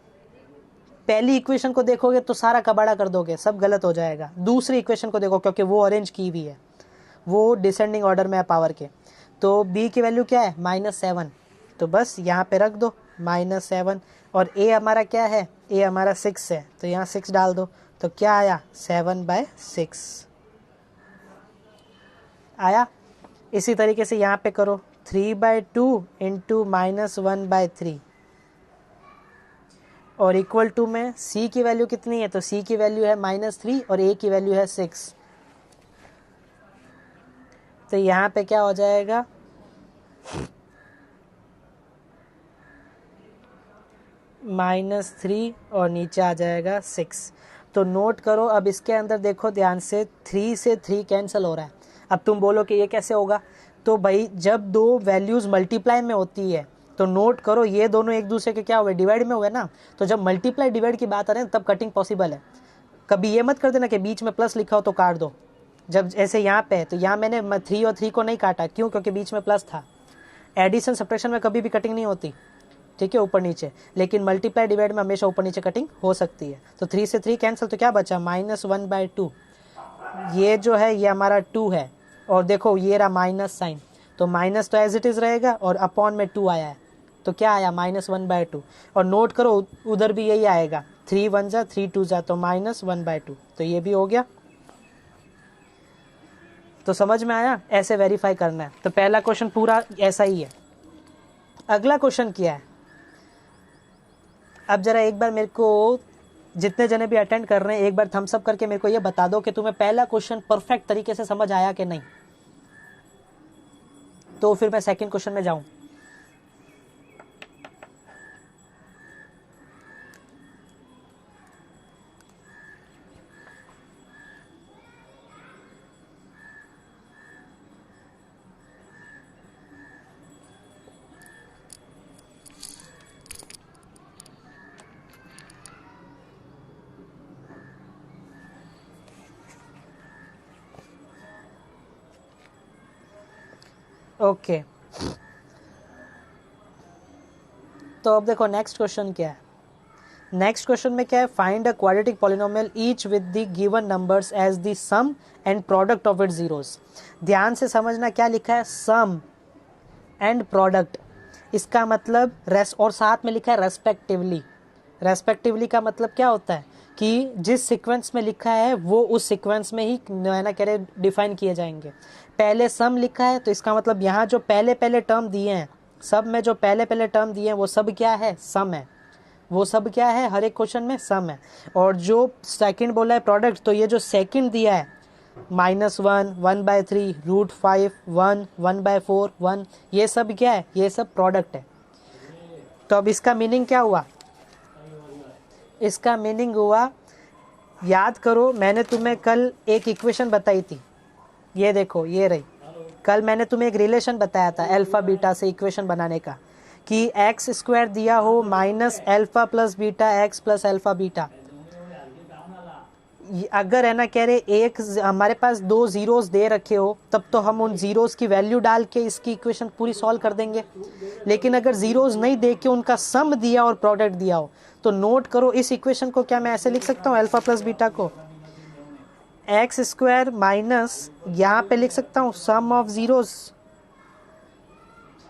पहली इक्वेशन को देखोगे तो सारा कबाड़ा कर दोगे, सब गलत हो जाएगा। दूसरी इक्वेशन को देखो क्योंकि वो अरेंज की हुई है, वो डिसेंडिंग ऑर्डर में है पावर के। तो b की वैल्यू क्या है? -7। तो बस यहाँ पे रख दो -7, और a हमारा क्या है? a हमारा 6 है, तो यहाँ 6 डाल दो। तो क्या आया? 7/6 आया। इसी तरीके से यहाँ पे करो 3/2 इंटू -1/3 और इक्वल टू में c की वैल्यू कितनी है? तो c की वैल्यू है -3 और a की वैल्यू है 6। तो यहाँ पे क्या हो जाएगा? -3 और नीचे आ जाएगा 6। तो नोट करो, अब इसके अंदर देखो ध्यान से, 3 से 3 कैंसिल हो रहा है। अब तुम बोलो कि ये कैसे होगा? तो भाई जब दो वैल्यूज़ मल्टीप्लाई में होती है तो नोट करो ये दोनों एक दूसरे के क्या हुए? डिवाइड में हुए ना। तो जब मल्टीप्लाई डिवाइड की बात आ रहे हैं तब कटिंग पॉसिबल है। कभी ये मत कर देना कि बीच में प्लस लिखा हो तो काट दो। जब ऐसे यहाँ पे है तो यहाँ मैंने 3 और 3 को नहीं काटा, क्यों? क्योंकि बीच में प्लस था। एडिशन सब्ट्रैक्शन में कभी भी कटिंग नहीं होती, ठीक है, ऊपर नीचे, लेकिन मल्टीप्लाई डिवाइड में हमेशा ऊपर नीचे कटिंग हो सकती है। तो 3 से 3 कैंसिल, तो क्या बचा? -1/2। ये जो है ये हमारा 2 है, और देखो ये रहा माइनस साइन, तो माइनस तो एज इट इज़ रहेगा और अपॉन में 2 आया है, तो क्या आया? -1/2। और नोट करो उधर भी यही आएगा, 3 1 जा 3 2 जा, तो -1/2। तो ये भी हो गया। तो समझ में आया? ऐसे वेरीफाई करना है। तो पहला क्वेश्चन पूरा ऐसा ही है। अगला क्वेश्चन क्या है? अब जरा एक बार मेरे को, जितने जने भी अटेंड कर रहे हैं, एक बार थम्स अप करके मेरे को ये बता दो कि तुम्हें पहला क्वेश्चन परफेक्ट तरीके से समझ आया कि नहीं, तो फिर मैं सेकंड क्वेश्चन में जाऊं। ओके, तो अब देखो नेक्स्ट क्वेश्चन क्या है। नेक्स्ट क्वेश्चन में क्या है? Find a quadratic polynomial each with the given numbers as the sum and product of its zeros. ध्यान से समझना क्या लिखा है? Sum and product. इसका मतलब और साथ में लिखा है रेस्पेक्टिवली। रेस्पेक्टिवली का मतलब क्या होता है कि जिस सीक्वेंस में लिखा है वो उस सीक्वेंस में ही ना करे डिफाइन किए जाएंगे। पहले सम लिखा है तो इसका मतलब यहाँ जो पहले पहले टर्म दिए हैं, सब में जो पहले पहले टर्म दिए हैं वो सब क्या है? सम है। वो सब क्या है? हर एक क्वेश्चन में सम है। और जो सेकंड बोला है प्रोडक्ट, तो ये जो सेकंड दिया है -1 1/3 √5 1 1/4 1, ये सब क्या है? ये सब प्रोडक्ट है। तो अब इसका मीनिंग क्या हुआ? इसका मीनिंग हुआ, याद करो मैंने तुम्हें कल एक इक्वेशन बताई थी, ये देखो ये रही। कल मैंने तुम्हें एक रिलेशन बताया था अल्फा बीटा से इक्वेशन बनाने का, कि x² दिया हो -α + बीटा x + अल्फा बीटा। अगर है ना कह रहे एक हमारे पास 2 जीरोस दे रखे हो, तब तो हम उन जीरोस की वैल्यू डाल के इसकी इक्वेशन पूरी सॉल्व कर देंगे। लेकिन अगर जीरोस नहीं दे के उनका सम दिया और प्रोडक्ट दिया हो, तो नोट करो इस इक्वेशन को क्या मैं ऐसे लिख सकता हूँ? अल्फा + बीटा को x² माइनस, यहाँ पे लिख सकता हूँ सम ऑफ जीरोस,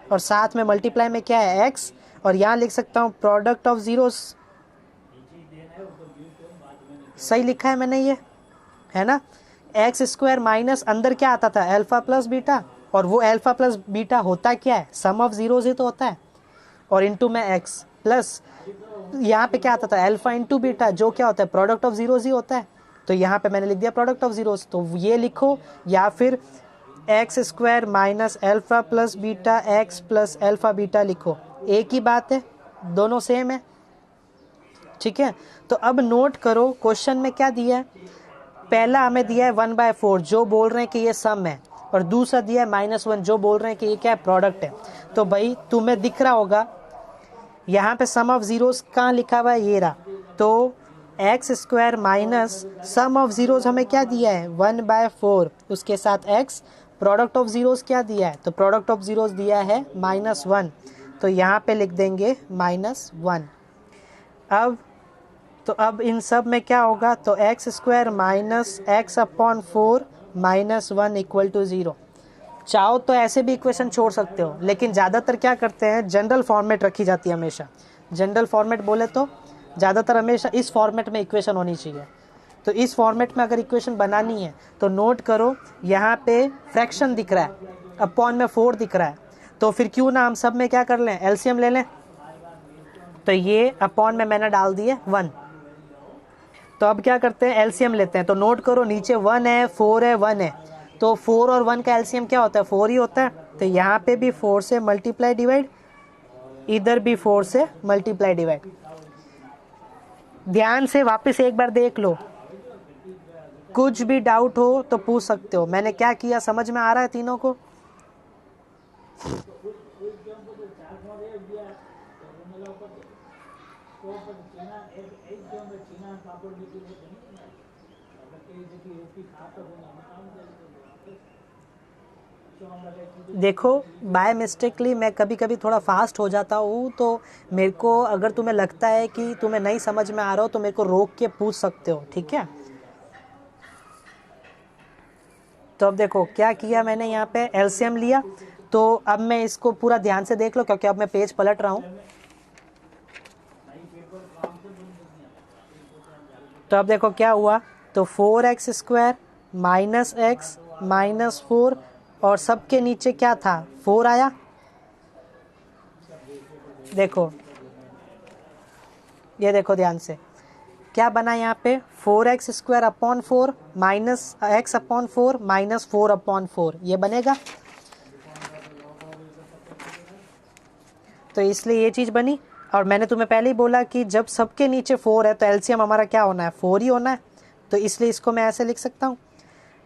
और साथ में मल्टीप्लाई में क्या है? x, और यहाँ लिख सकता हूँ प्रोडक्ट ऑफ जीरोस। सही लिखा है मैंने, ये है ना? x² माइनस अंदर क्या आता था? अल्फा + बीटा, और वो अल्फा + बीटा होता क्या है? सम ऑफ जीरोस ही तो होता है, और इनटू में x प्लस यहाँ पे क्या आता था? अल्फा इंटू बीटा, जो क्या होता है? प्रोडक्ट ऑफ जीरोस ही होता है। तो यहाँ पे मैंने लिख दिया प्रोडक्ट ऑफ जीरोस। तो ये लिखो, या फिर x² minus alpha + beta x + alpha beta लिखो, एक ही बात है, दोनों सेम है, ठीक है। तो अब नोट करो क्वेश्चन में क्या दिया है। पहला हमें दिया है 1/4, जो बोल रहे हैं कि ये सम है, और दूसरा दिया है -1, जो बोल रहे हैं कि ये क्या है? प्रोडक्ट है। तो भाई तुम्हें दिख रहा होगा यहाँ पे सम ऑफ जीरोस कहाँ लिखा हुआ है? ये रहा। तो x square minus sum of zeros हमें क्या दिया है 1/4, उसके साथ एक्स, प्रोडक्ट ऑफ जीरोज क्या दिया है, तो प्रोडक्ट ऑफ जीरोज दिया है -1, तो यहाँ पे लिख देंगे -1। अब इन सब में क्या होगा, तो x square minus x upon 4 -1 equal to 0। चाहो तो ऐसे भी इक्वेशन छोड़ सकते हो, लेकिन ज़्यादातर क्या करते हैं, जनरल फॉर्मेट रखी जाती है हमेशा। जनरल फॉर्मेट बोले तो ज़्यादातर हमेशा इस फॉर्मेट में इक्वेशन होनी चाहिए। तो इस फॉर्मेट में अगर इक्वेशन बनानी है तो नोट करो, यहाँ पे फ्रैक्शन दिख रहा है, अपॉन में 4 दिख रहा है, तो फिर क्यों ना हम सब में क्या कर लें, एलसीएम ले लें। तो ये अपॉन में मैंने डाल दिए 1। तो अब क्या करते हैं, एलसीएम लेते हैं। तो नोट करो, नीचे 1 है, 4 है, 1 है, तो 4 और 1 का एलसीएम क्या होता है, 4 ही होता है। तो यहाँ पे भी 4 से मल्टीप्लाई डिवाइड, इधर भी 4 से मल्टीप्लाई डिवाइड। ध्यान से वापस एक बार देख लो, कुछ भी डाउट हो तो पूछ सकते हो। मैंने क्या किया समझ में आ रहा है तीनों को? देखो, बाय मिस्टेकली मैं कभी कभी थोड़ा फास्ट हो जाता हूँ, तो मेरे को अगर तुम्हें लगता है कि तुम्हें नहीं समझ में आ रहा हो तो मेरे को रोक के पूछ सकते हो, ठीक है। तो अब देखो क्या किया मैंने, यहाँ पे एलसीएम लिया। तो अब मैं इसको पूरा ध्यान से देख लो, क्योंकि अब मैं पेज पलट रहा हूँ। तो अब देखो क्या हुआ, तो 4x square minus x minus 4, और सबके नीचे क्या था, 4 आया। देखो, ये देखो ध्यान से क्या बना यहाँ पे, 4x square upon 4 minus x upon 4 minus 4 upon 4, ये बनेगा। तो इसलिए ये चीज़ बनी। और मैंने तुम्हें पहले ही बोला कि जब सबके नीचे 4 है तो एलसीएम हमारा क्या होना है, 4 ही होना है। तो इसलिए इसको मैं ऐसे लिख सकता हूँ।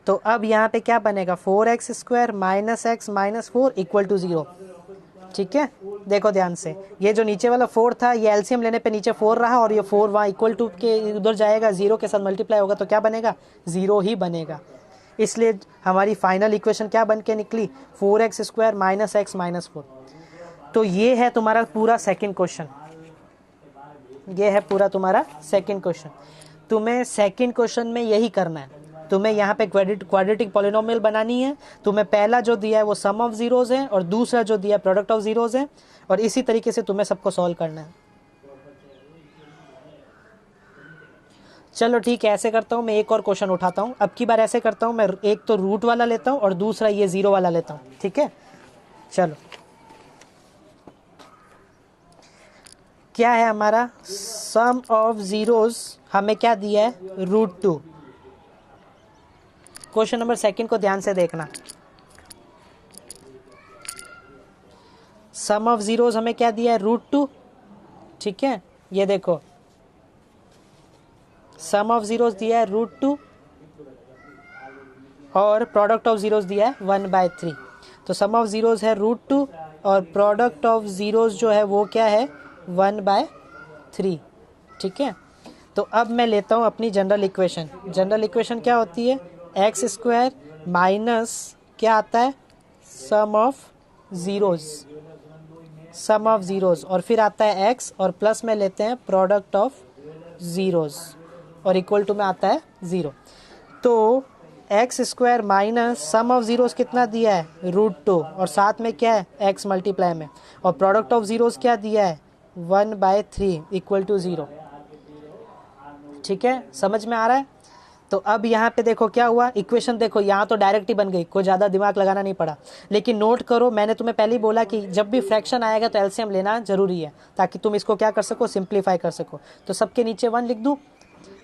तो अब यहाँ पे क्या बनेगा, 4x square minus x minus 4 equal to 0, ठीक है। देखो ध्यान से, ये जो नीचे वाला 4 था, ये एलसीएम लेने पे नीचे 4 रहा, और ये 4 वहाँ इक्वल टू के उधर जाएगा, 0 के साथ मल्टीप्लाई होगा, तो क्या बनेगा, 0 ही बनेगा। इसलिए हमारी फाइनल इक्वेशन क्या बन के निकली, 4x square minus x minus 4। तो ये है तुम्हारा पूरा सेकंड क्वेश्चन, ये है पूरा तुम्हारा सेकंड क्वेश्चन। तुम्हें सेकंड क्वेश्चन में यही करना है, तुम्हें यहाँ पे क्वाड्रेटिक पॉलिनोमियल बनानी है। तुम्हें पहला जो दिया है वो सम ऑफ जीरोज है, और दूसरा जो दिया है प्रोडक्ट ऑफ जीरोज है, और इसी तरीके से तुम्हें सबको सॉल्व करना है। चलो ठीक है, ऐसे करता हूँ मैं, एक और क्वेश्चन उठाता हूँ। अब की बार ऐसे करता हूँ मैं, एक तो रूट वाला लेता हूँ और दूसरा ये 0 वाला लेता हूँ, ठीक है। चलो, क्या है हमारा, सम ऑफ जीरोज हमें क्या दिया है, √2। क्वेश्चन नंबर सेकंड को ध्यान से देखना। सम ऑफ जीरोज हमें क्या दिया है, √2, ठीक है। ये देखो, सम ऑफ जीरोज दिया है √2, और प्रोडक्ट ऑफ जीरोज दिया है 1/3। तो सम ऑफ जीरोज है √2, और प्रोडक्ट ऑफ जीरोज जो है वो क्या है, 1/3, ठीक है। तो अब मैं लेता हूँ अपनी जनरल इक्वेशन। जनरल इक्वेशन क्या होती है, एक्स स्क्वायर माइनस क्या आता है, sum of zeros, sum of zeros, और फिर आता है एक्स, और प्लस में लेते हैं प्रोडक्ट ऑफ जीरोज, और इक्वल टू में आता है 0। तो x square minus sum of zeros कितना दिया है, √2, और साथ में क्या है, एक्स मल्टीप्लाई में, और प्रोडक्ट ऑफ जीरोज क्या दिया है, 1/3 इक्वल टू 0, ठीक है। समझ में आ रहा है? तो अब यहाँ पे देखो क्या हुआ, इक्वेशन देखो, यहाँ तो डायरेक्ट ही बन गई, कोई ज़्यादा दिमाग लगाना नहीं पड़ा। लेकिन नोट करो, मैंने तुम्हें पहले ही बोला कि जब भी फ्रैक्शन आएगा तो एलसीएम लेना जरूरी है, ताकि तुम इसको क्या कर सको, सिंप्लीफाई कर सको। तो सबके नीचे 1 लिख दूँ।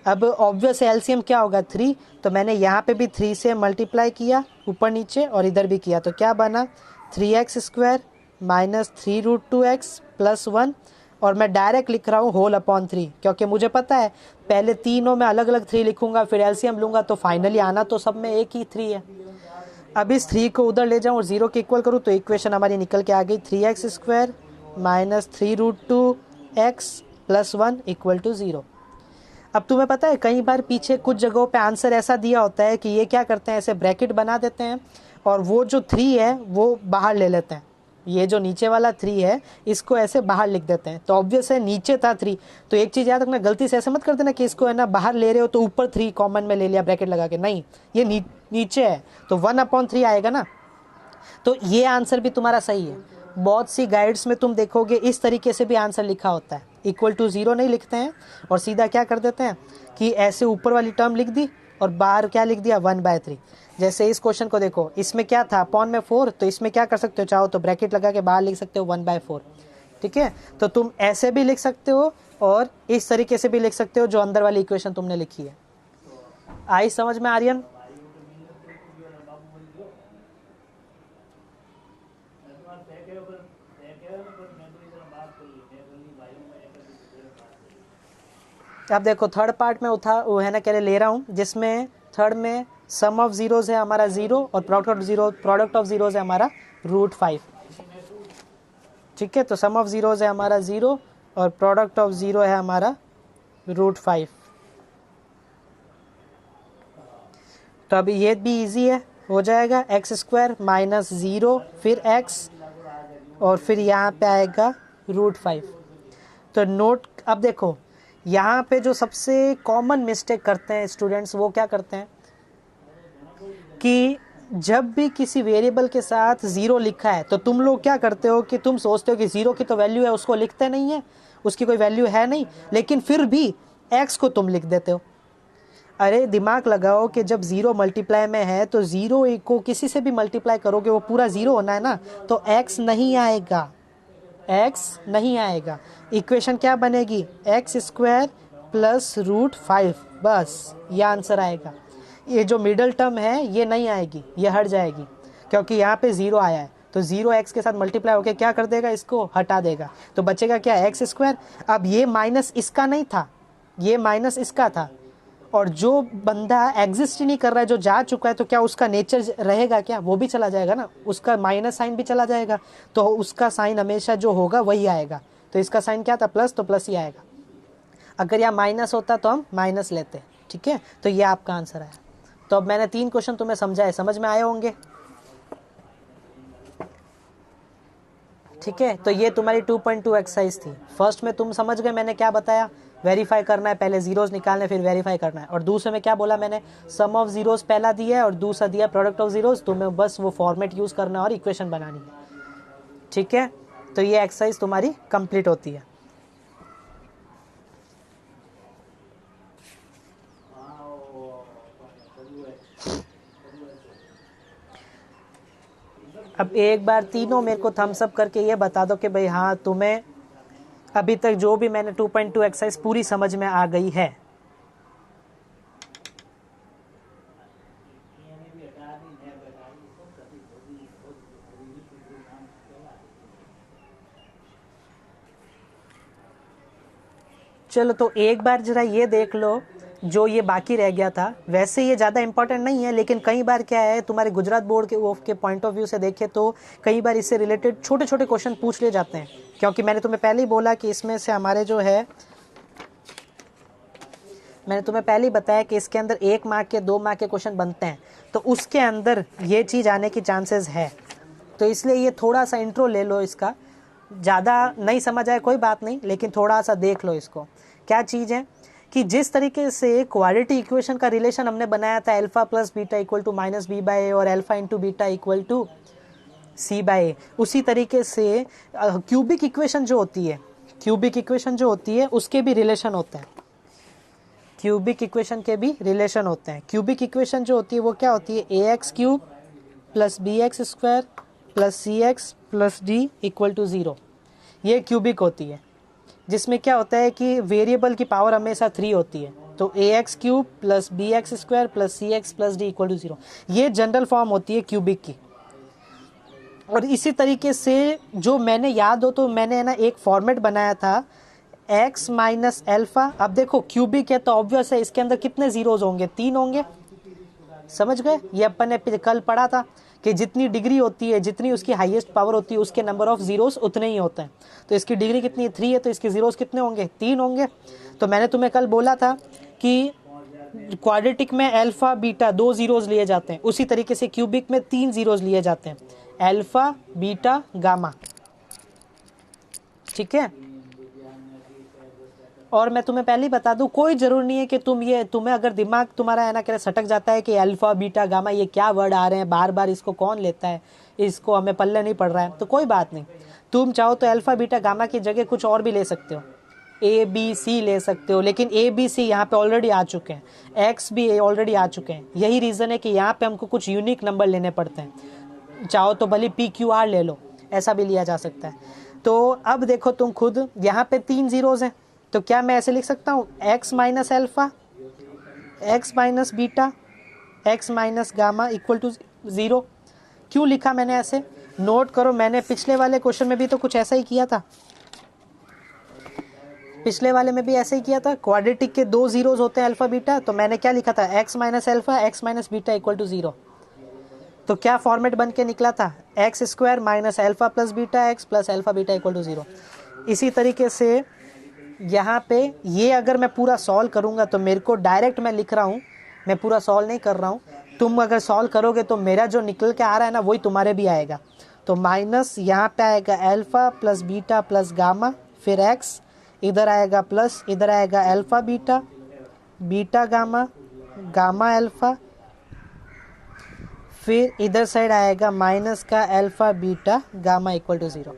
अब ऑब्वियस एलसीएम क्या होगा, 3, तो मैंने यहाँ पे भी 3 से मल्टीप्लाई किया, ऊपर नीचे, और इधर भी किया। तो क्या बना, 3x square minus 3√2x plus 1, और मैं डायरेक्ट लिख रहा हूँ होल अपॉन 3, क्योंकि मुझे पता है पहले तीनों में अलग अलग 3 लिखूंगा, फिर एलसीएम लूंगा, तो फाइनली आना तो सब में एक ही 3 है। अब इस 3 को उधर ले जाऊँ और 0 के इक्वल करूँ, तो इक्वेशन हमारी निकल के आ गई, 3x square minus 3√2x plus 1 equal to 0। अब तुम्हें पता है कई बार पीछे कुछ जगहों पे आंसर ऐसा दिया होता है कि ये क्या करते हैं, ऐसे ब्रैकेट बना देते हैं और वो जो 3 है वो बाहर ले लेते हैं, ये जो नीचे वाला 3 है इसको ऐसे बाहर लिख देते हैं। तो ऑब्वियस है नीचे था 3, तो एक चीज़ याद रखना, गलती से ऐसे मत कर देना कि इसको है ना बाहर ले रहे हो तो ऊपर 3 कॉमन में ले लिया ब्रैकेट लगा के, नहीं, ये नीचे है तो 1/3 आएगा ना। तो ये आंसर भी तुम्हारा सही है। बहुत सी गाइड्स में तुम देखोगे इस तरीके से भी आंसर लिखा होता है, =0 नहीं लिखते हैं और सीधा क्या कर देते हैं कि ऐसे ऊपर वाली टर्म लिख दी और बाहर क्या लिख दिया 1/3। जैसे इस क्वेश्चन को देखो, इसमें क्या था अपॉन में 4, तो इसमें क्या कर सकते हो, चाहो तो ब्रैकेट लगा के बाहर लिख सकते हो 1/4। ठीक है, तो तुम ऐसे भी लिख सकते हो और इस तरीके से भी लिख सकते हो जो अंदर वाली इक्वेशन तुमने लिखी है। आई समझ में आर्यन? अब देखो थर्ड पार्ट में वो है ना कह रहे ले रहा हूँ, जिसमें थर्ड में सम ऑफ जीरोज है हमारा 0 और प्रोडक्ट ऑफ जीरोज है हमारा √5। ठीक है, तो सम ऑफ जीरोज है हमारा 0 और प्रोडक्ट ऑफ 0 है हमारा √5। तो अभी ये भी इजी है, हो जाएगा x² - 0 फिर x और फिर यहाँ पे आएगा √5। तो नोट, अब देखो यहाँ पे जो सबसे कॉमन मिस्टेक करते हैं स्टूडेंट्स, वो क्या करते हैं कि जब भी किसी वेरिएबल के साथ 0 लिखा है तो तुम लोग क्या करते हो कि तुम सोचते हो कि 0 की तो वैल्यू है, उसको लिखते नहीं है, उसकी कोई वैल्यू है नहीं, लेकिन फिर भी x को तुम लिख देते हो। अरे दिमाग लगाओ कि जब 0 मल्टीप्लाई में है तो 0 को किसी से भी मल्टीप्लाई करोगे वो पूरा 0 होना है ना, तो x नहीं आएगा, x नहीं आएगा। इक्वेशन क्या बनेगी, x² + √5, बस ये आंसर आएगा। ये जो मिडल टर्म है ये नहीं आएगी, ये हट जाएगी, क्योंकि यहाँ पे 0 आया है तो 0 x के साथ मल्टीप्लाई होकर क्या कर देगा, इसको हटा देगा, तो बचेगा क्या, x²। अब ये माइनस इसका नहीं था, ये माइनस इसका था, और जो बंदा एग्जिस्ट ही नहीं कर रहा है, जो जा चुका है, तो क्या उसका नेचर रहेगा क्या, वो भी चला जाएगा ना, उसका माइनस साइन भी चला जाएगा, तो उसका साइन हमेशा जो होगा वही आएगा। तो इसका साइन क्या था, प्लस, तो प्लस ही आएगा। अगर यहाँ माइनस होता तो हम माइनस लेते। ठीक है, तो ये आपका आंसर है। तो अब मैंने 3 क्वेश्चन तुम्हें समझाए, समझ में आए होंगे। ठीक है, तो ये तुम्हारी 2.2 एक्सरसाइज थी। फर्स्ट में तुम समझ गए मैंने क्या बताया, वेरीफाई करना है, पहले जीरोस निकालने फिर वेरीफाई करना है। और दूसरे में क्या बोला मैंने, सम ऑफ जीरोस पहला दिया है और दूसरा दिया प्रोडक्ट ऑफ जीरोस, तुम्हें बस वो फॉर्मेट यूज करना है और इक्वेशन बनानी है। ठीक है, तो ये एक्सरसाइज तुम्हारी कंप्लीट होती है। अब एक बार तीनों मेरे को थम्स अप करके ये बता दो कि भाई हाँ तुम्हें अभी तक जो भी मैंने 2.2 एक्सरसाइज पूरी समझ में आ गई है। चलो तो एक बार जरा ये देख लो जो ये बाकी रह गया था। वैसे ये ज़्यादा इंपॉर्टेंट नहीं है, लेकिन कई बार क्या है तुम्हारे गुजरात बोर्ड के पॉइंट ऑफ व्यू से देखें तो कई बार इससे रिलेटेड छोटे छोटे क्वेश्चन पूछ लिए जाते हैं, क्योंकि मैंने तुम्हें पहले ही बोला कि इसमें से हमारे जो है, मैंने तुम्हें पहले ही बताया कि इसके अंदर 1 मार्क के 2 मार्क के क्वेश्चन बनते हैं, तो उसके अंदर ये चीज़ आने की चांसेस है। तो इसलिए ये थोड़ा सा इंट्रो ले लो इसका, ज़्यादा नहीं समझ आए कोई बात नहीं, लेकिन थोड़ा सा देख लो इसको। क्या चीज़ है कि जिस तरीके से क्वाड्रेटिक इक्वेशन का रिलेशन हमने बनाया था alpha plus beta equal to minus b by a और alpha into beta equal to c by a, उसी तरीके से क्यूबिक इक्वेशन जो होती है, क्यूबिक इक्वेशन जो होती है उसके भी रिलेशन होते हैं, क्यूबिक इक्वेशन के भी रिलेशन होते हैं। क्यूबिक इक्वेशन जो होती है वो क्या होती है, ax³ + bx² + cx + d = 0, ये क्यूबिक होती है, जिसमें क्या होता है कि वेरिएबल की पावर हमेशा 3 होती है। तो ax³ + bx² + cx + d = 0, ये जनरल फॉर्म होती है क्यूबिक की। और इसी तरीके से जो मैंने याद हो तो मैंने ना एक फॉर्मेट बनाया था x - अल्फा। अब देखो क्यूबिक है तो ऑब्वियस है इसके अंदर कितने जीरोज होंगे, 3 होंगे, समझ गए। ये अपन ने कल पढ़ा था कि जितनी डिग्री होती है, जितनी उसकी हाईएस्ट पावर होती है, उसके नंबर ऑफ जीरोस उतने ही होते हैं। तो इसकी डिग्री कितनी है, 3 है, तो इसके जीरोस कितने होंगे, 3 होंगे। तो मैंने तुम्हें कल बोला था कि क्वाड्रेटिक में अल्फा बीटा 2 जीरोज लिए जाते हैं, उसी तरीके से क्यूबिक में 3 जीरोज लिए जाते हैं, अल्फा बीटा गामा, ठीक है। और मैं तुम्हें पहले ही बता दूं, कोई जरूर नहीं है कि तुम्हें अगर दिमाग तुम्हारा है ना करे सटक जाता है कि अल्फा बीटा गामा ये क्या वर्ड आ रहे हैं बार बार, इसको कौन लेता है, इसको हमें पल्ले नहीं पड़ रहा है, तो कोई बात नहीं, तुम चाहो तो अल्फा बीटा गामा की जगह कुछ और भी ले सकते हो, ए बी सी ले सकते हो, लेकिन ए बी सी यहाँ पे ऑलरेडी आ चुके हैं, एक्स भी ऑलरेडी आ चुके हैं, यही रीज़न है कि यहाँ पे हमको कुछ यूनिक नंबर लेने पड़ते हैं। चाहो तो भले पी क्यू आर ले लो, ऐसा भी लिया जा सकता है। तो अब देखो तुम खुद, यहाँ पे 3 जीरोज हैं, तो क्या मैं ऐसे लिख सकता हूँ x minus alpha, x minus beta, x minus gamma equal to 0। क्यों लिखा मैंने ऐसे, नोट करो, मैंने पिछले वाले क्वेश्चन में भी तो कुछ ऐसा ही किया था, पिछले वाले में भी ऐसे ही किया था, क्वाड्रेटिक के 2 जीरोज होते हैं अल्फा बीटा, तो मैंने क्या लिखा था x minus alpha x minus beta equal to 0। तो क्या फॉर्मेट बन के निकला था, x square minus alpha plus beta x plus alpha beta equal to 0। इसी तरीके से यहाँ पे ये अगर मैं पूरा सॉल्व करूँगा तो मेरे को डायरेक्ट मैं लिख रहा हूँ, मैं पूरा सॉल्व नहीं कर रहा हूँ, तुम अगर सॉल्व करोगे तो मेरा जो निकल के आ रहा है ना वही तुम्हारे भी आएगा। तो माइनस यहाँ पे आएगा alpha plus beta plus gamma, फिर एक्स, इधर आएगा प्लस, इधर आएगा alpha beta, beta gamma, gamma alpha, फिर इधर साइड आएगा माइनस का alpha beta gamma equal to 0।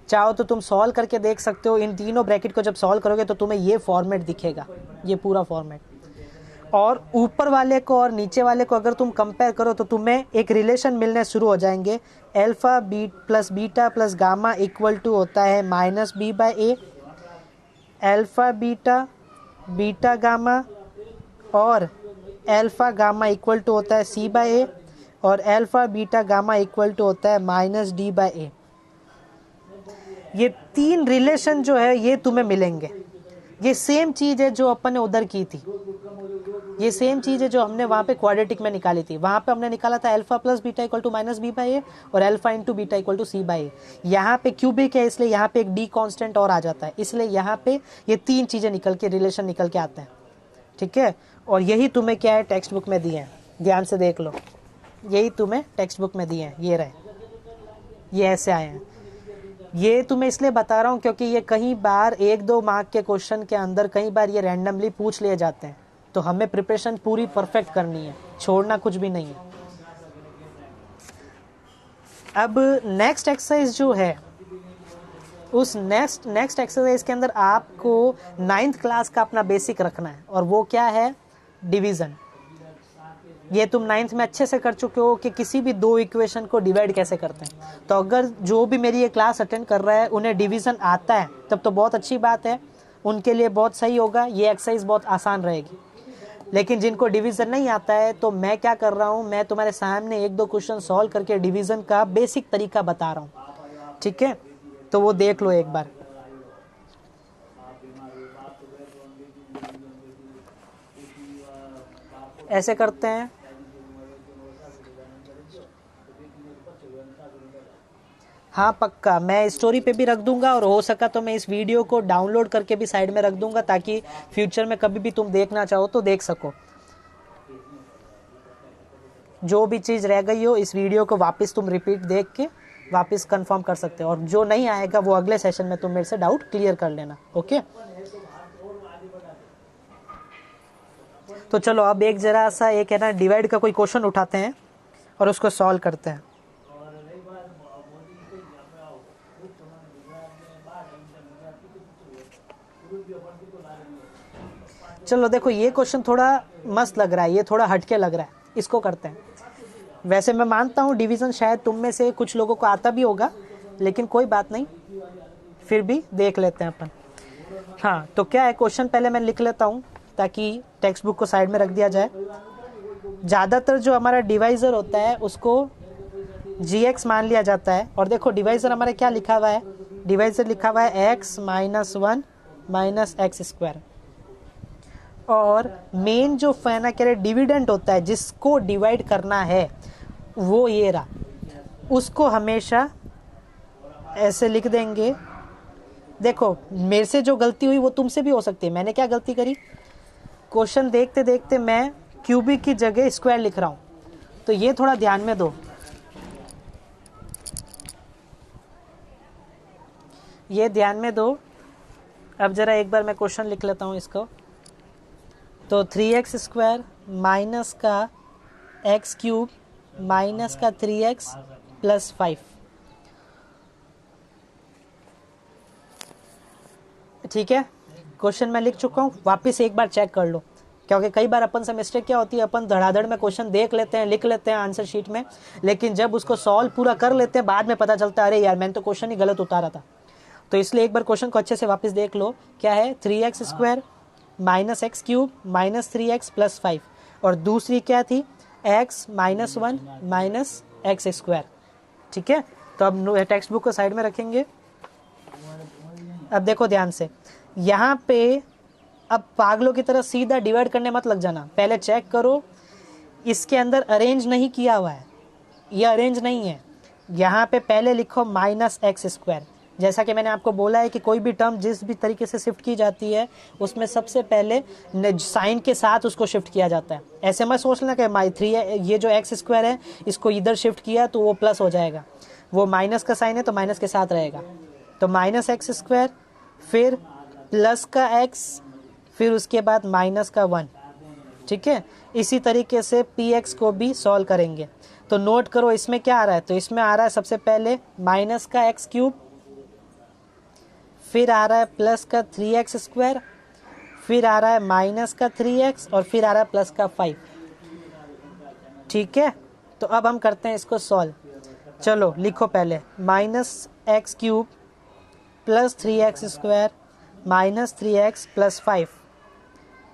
चाहो तो तुम सॉल्व करके देख सकते हो, इन तीनों ब्रैकेट को जब सॉल्व करोगे तो तुम्हें ये फॉर्मेट दिखेगा, ये पूरा फॉर्मेट। और ऊपर वाले को और नीचे वाले को अगर तुम कंपेयर करो तो तुम्हें एक रिलेशन मिलने शुरू हो जाएंगे, alpha b plus beta plus gamma equal to होता है minus b by a, alpha beta beta gamma और अल्फा गामा इक्वल टू होता है सी बाई ए, और alpha beta gamma equal to होता है माइनस डी बाई ए। ये 3 relation जो है ये तुम्हें मिलेंगे, ये सेम चीज़ है जो अपन ने उधर की थी, ये सेम चीज़ है जो हमने वहाँ पे क्वाड्रेटिक में निकाली थी। वहाँ पे हमने निकाला था alpha plus beta equal to minus b by a और alpha into beta equal to c by a. यहाँ पे क्यूबिक है इसलिए यहाँ पे एक डी कांस्टेंट और आ जाता है, इसलिए यहाँ पे ये 3 चीज़ें निकल के रिलेशन निकल के आते हैं, ठीक है। और यही तुम्हें क्या है टेक्स्ट बुक में दिए हैं, ध्यान से देख लो, यही तुम्हें टेक्स्ट बुक में दिए हैं, ये रहे, ये ऐसे आए हैं। ये तुम्हें इसलिए बता रहा हूँ क्योंकि ये कई बार 1-2 मार्क के क्वेश्चन के अंदर कई बार ये रैंडमली पूछ लिए जाते हैं, तो हमें प्रिपरेशन पूरी परफेक्ट करनी है, छोड़ना कुछ भी नहीं है। अब नेक्स्ट एक्सरसाइज जो है, उस नेक्स्ट एक्सरसाइज के अंदर आपको 9th क्लास का अपना बेसिक रखना है, और वो क्या है, डिवीज़न। ये तुम 9th में अच्छे से कर चुके हो कि किसी भी 2 इक्वेशन को डिवाइड कैसे करते हैं। तो अगर जो भी मेरी ये क्लास अटेंड कर रहा है उन्हें डिवीज़न आता है तब तो बहुत अच्छी बात है, उनके लिए बहुत सही होगा, ये एक्सरसाइज बहुत आसान रहेगी। लेकिन जिनको डिवीज़न नहीं आता है तो मैं क्या कर रहा हूँ, मैं तुम्हारे सामने 1-2 क्वेश्चन सॉल्व करके डिवीज़न का बेसिक तरीका बता रहा हूँ, ठीक है। तो वो देख लो एक बार। ऐसे करते हैं, हाँ पक्का, मैं स्टोरी पे भी रख दूंगा और हो सका तो मैं इस वीडियो को डाउनलोड करके भी साइड में रख दूंगा ताकि फ्यूचर में कभी भी तुम देखना चाहो तो देख सको। जो भी चीज़ रह गई हो इस वीडियो को वापस तुम रिपीट देख के वापस कंफर्म कर सकते हो, और जो नहीं आएगा वो अगले सेशन में तुम मेरे से डाउट क्लियर कर लेना, ओके। तो चलो अब एक जरा सा एक है ना डिवाइड का कोई क्वेश्चन उठाते हैं और उसको सॉल्व करते हैं। चलो देखो ये क्वेश्चन थोड़ा मस्त लग रहा है, ये थोड़ा हटके लग रहा है, इसको करते हैं। वैसे मैं मानता हूँ डिवीज़न शायद तुम में से कुछ लोगों को आता भी होगा, लेकिन कोई बात नहीं, फिर भी देख लेते हैं अपन। हाँ तो क्या है क्वेश्चन, पहले मैं लिख लेता हूँ ताकि टेक्स्ट बुक को साइड में रख दिया जाए। ज़्यादातर जो हमारा डिवाइज़र होता है उसको gx मान लिया जाता है, और देखो डिवाइज़र हमारा क्या लिखा हुआ है, डिवाइज़र लिखा हुआ है x - 1 - x स्क्वायर, और मेन जो फैना कह रहे डिविडेंट होता है जिसको डिवाइड करना है वो ये रहा, उसको हमेशा ऐसे लिख देंगे। देखो मेरे से जो गलती हुई वो तुमसे भी हो सकती है, मैंने क्या गलती करी, क्वेश्चन देखते देखते मैं क्यूबिक की जगह स्क्वायर लिख रहा हूँ, तो ये थोड़ा ध्यान में दो, ये ध्यान में दो। अब जरा एक बार मैं क्वेश्चन लिख लेता हूँ इसको। तो 3x स्क्वायर माइनस का एक्स क्यूब माइनस का 3x प्लस 5, ठीक है। क्वेश्चन मैं लिख चुका हूँ, वापस एक बार चेक कर लो, क्योंकि कई बार अपन से मिस्टेक क्या होती है, अपन धड़ाधड़ में क्वेश्चन देख लेते हैं, लिख लेते हैं आंसर शीट में, लेकिन जब उसको सॉल्व पूरा कर लेते हैं बाद में पता चलता है अरे यार मैंने तो क्वेश्चन ही गलत उतारा था। तो इसलिए एक बार क्वेश्चन को अच्छे से वापस देख लो। क्या है? 3x square minus x cube minus 3x plus 5, और दूसरी क्या थी? x minus 1 minus x square, ठीक है। तो अब टेक्स्ट बुक को साइड में रखेंगे। अब देखो ध्यान से, यहाँ पे अब पागलों की तरह सीधा डिवाइड करने मत लग जाना, पहले चेक करो इसके अंदर अरेंज नहीं किया हुआ है, ये अरेंज नहीं है। यहाँ पे पहले लिखो माइनस एक्स स्क्वायर। जैसा कि मैंने आपको बोला है कि कोई भी टर्म जिस भी तरीके से शिफ्ट की जाती है उसमें सबसे पहले साइन के साथ उसको शिफ्ट किया जाता है। ऐसे मत सोचना कि माई 3 ये जो एक्स स्क्वायर है इसको इधर शिफ्ट किया तो वो प्लस हो जाएगा, वो माइनस का साइन है तो माइनस के साथ रहेगा। तो माइनस एक्स स्क्वायर, फिर प्लस का एक्स, फिर उसके बाद माइनस का 1, ठीक है। इसी तरीके से पी एक्स को भी सॉल्व करेंगे। तो नोट करो इसमें क्या आ रहा है, तो इसमें आ रहा है सबसे पहले माइनस का एक्स क्यूब, फिर आ रहा है प्लस का 3x स्क्वायर, फिर आ रहा है माइनस का 3x, और फिर आ रहा है प्लस का 5, ठीक है। तो अब हम करते हैं इसको सॉल्व। चलो लिखो पहले minus x cube plus 3x square minus 3x plus 5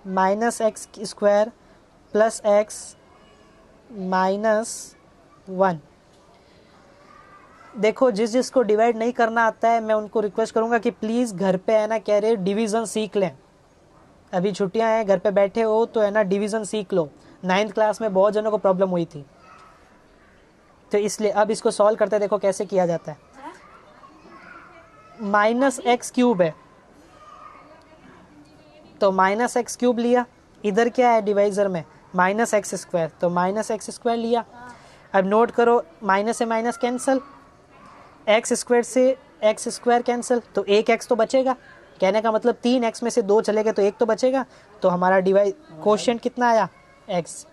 minus x square plus x minus 1। देखो जिस जिसको डिवाइड नहीं करना आता है मैं उनको रिक्वेस्ट करूंगा कि प्लीज़ घर पे है ना कह रहे डिवीज़न सीख लें। अभी छुट्टियां हैं, घर पे बैठे हो तो है ना डिवीज़न सीख लो। 9th क्लास में बहुत जनों को प्रॉब्लम हुई थी, तो इसलिए अब इसको सॉल्व करते देखो कैसे किया जाता है। माइनस एक्स क्यूब है तो माइनस एक्स क्यूब लिया, इधर क्या है डिवाइजर में माइनस एक्स स्क्वायर, तो माइनस एक्स स्क्वायर लिया। अब नोट करो माइनस से माइनस कैंसिल, एक्स स्क्वायर से एक्स स्क्वायर कैंसिल, तो एक एक्स तो बचेगा। कहने का मतलब 3x में से 2 चले गए तो एक तो बचेगा। तो हमारा डिवाइड कोशेंट कितना आया? x।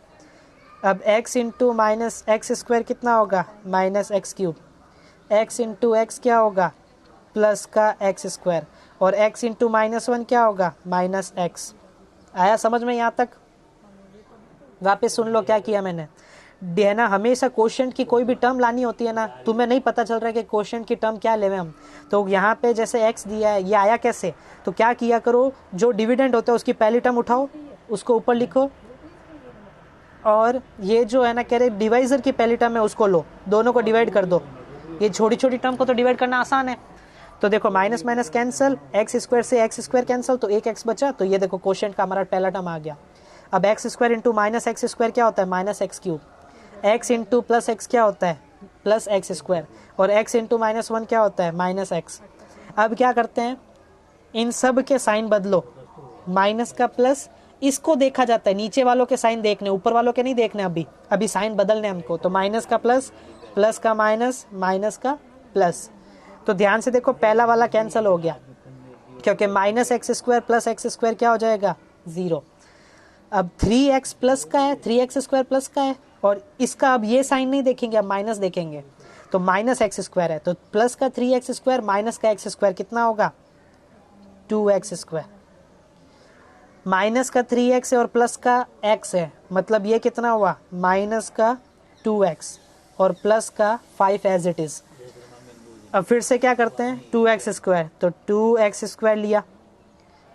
अब x into minus x square कितना होगा? Minus x cube. x into x क्या होगा? प्लस का एक्स स्क्वायर, और x इंटू माइनस 1 क्या होगा? Minus x. आया समझ में यहाँ तक? वापस सुन लो क्या किया मैंने, है ना। हमेशा क्वोशिएंट की कोई भी टर्म लानी होती है ना, तुम्हें नहीं पता चल रहा है कि क्वोशिएंट की टर्म क्या लेवे हम, तो यहाँ पे जैसे x दिया है ये आया कैसे, तो क्या किया करो जो डिविडेंड होता है उसकी पहली टर्म उठाओ, उसको ऊपर लिखो, और ये जो है ना कह रहे डिवाइजर की पहली टर्म है उसको लो, दोनों को डिवाइड कर दो। ये छोटी छोटी टर्म को तो डिवाइड करना आसान है। तो देखो minus minus cancel, x square से एक्स स्क्वायर कैंसिल, तो एक एक्स बचा, तो ये देखो क्वोशिएंट का हमारा पहला टर्म आ गया। अब x square into minus x square क्या होता है? Minus x cube. x into plus x क्या होता है? प्लस एक्स स्क्वायर, और x इंटू माइनस 1 क्या होता है? Minus x. अब क्या करते हैं, इन सब के साइन बदलो, माइनस का प्लस, इसको देखा जाता है, नीचे वालों के साइन देखने, ऊपर वालों के नहीं देखने। अभी साइन बदलने हमको, तो माइनस का प्लस, प्लस का माइनस, माइनस का प्लस। तो ध्यान से देखो पहला वाला कैंसिल हो गया, क्योंकि minus x square plus x square क्या हो जाएगा? 0। अब 3x प्लस का है, 3x स्क्वायर प्लस का है, और इसका अब ये साइन नहीं देखेंगे, अब माइनस देखेंगे, तो माइनस एक्स स्क्वायर है, तो प्लस का 3x स्क्वायर माइनस का एक्स स्क्वायर कितना होगा? 2x square. माइनस का 3x है और प्लस का x है, मतलब ये कितना हुआ? माइनस का 2x और प्लस का 5 एज इट इज। अब फिर से क्या करते हैं, 2x स्क्वायर, तो 2x स्क्वायर लिया,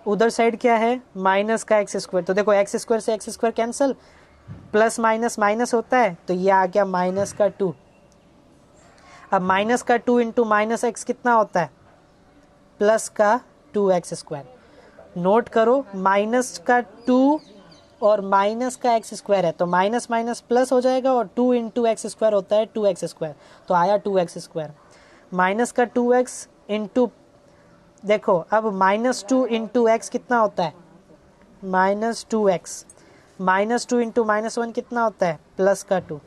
उधर साइड क्या है? माइनस का एक्स स्क्वायर, तो देखो एक्स स्क्वायर से x square cancel, plus minus minus होता है, तो ये आ गया माइनस का 2। अब माइनस का 2 इंटू माइनस एक्स कितना होता है? प्लस का 2x स्क्वायर। नोट करो माइनस का 2 और माइनस का एक्स स्क्वायर है, तो माइनस माइनस प्लस हो जाएगा, और 2 इंटू एक्स स्क्वायर होता है 2x स्क्वायर, तो आया 2x स्क्वायर। माइनस का 2x इंटू, देखो अब -2 इंटू एक्स कितना होता है? -2x, -2 इंटू -1 कितना होता है, +2।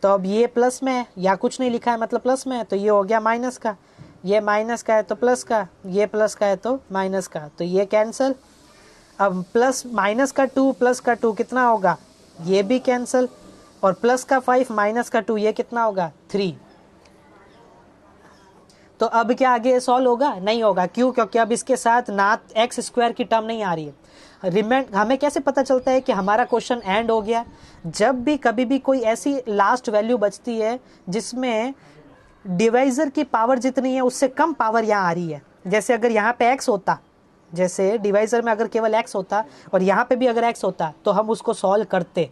तो अब ये प्लस में है, या कुछ नहीं लिखा है मतलब प्लस में है, तो ये हो गया माइनस का, ये माइनस का है तो प्लस का, ये प्लस का है तो माइनस का, तो ये कैंसिल। अब प्लस माइनस का 2 प्लस का 2 कितना होगा, ये भी कैंसिल। और प्लस का 5 माइनस का 2 ये कितना होगा, 3। तो अब क्या आगे सॉल्व होगा, नहीं होगा। क्यों, क्योंकि अब इसके साथ ना एक्स स्क्वायर की टर्म नहीं आ रही है। हमें कैसे पता चलता है कि हमारा क्वेश्चन एंड हो गया, जब भी कभी भी कोई ऐसी लास्ट वैल्यू बचती है जिसमें डिवाइजर की पावर जितनी है उससे कम पावर यहाँ आ रही है। जैसे अगर यहाँ पे x होता, जैसे डिवाइजर में अगर केवल x होता और यहाँ पे भी अगर x होता तो हम उसको सॉल्व करते,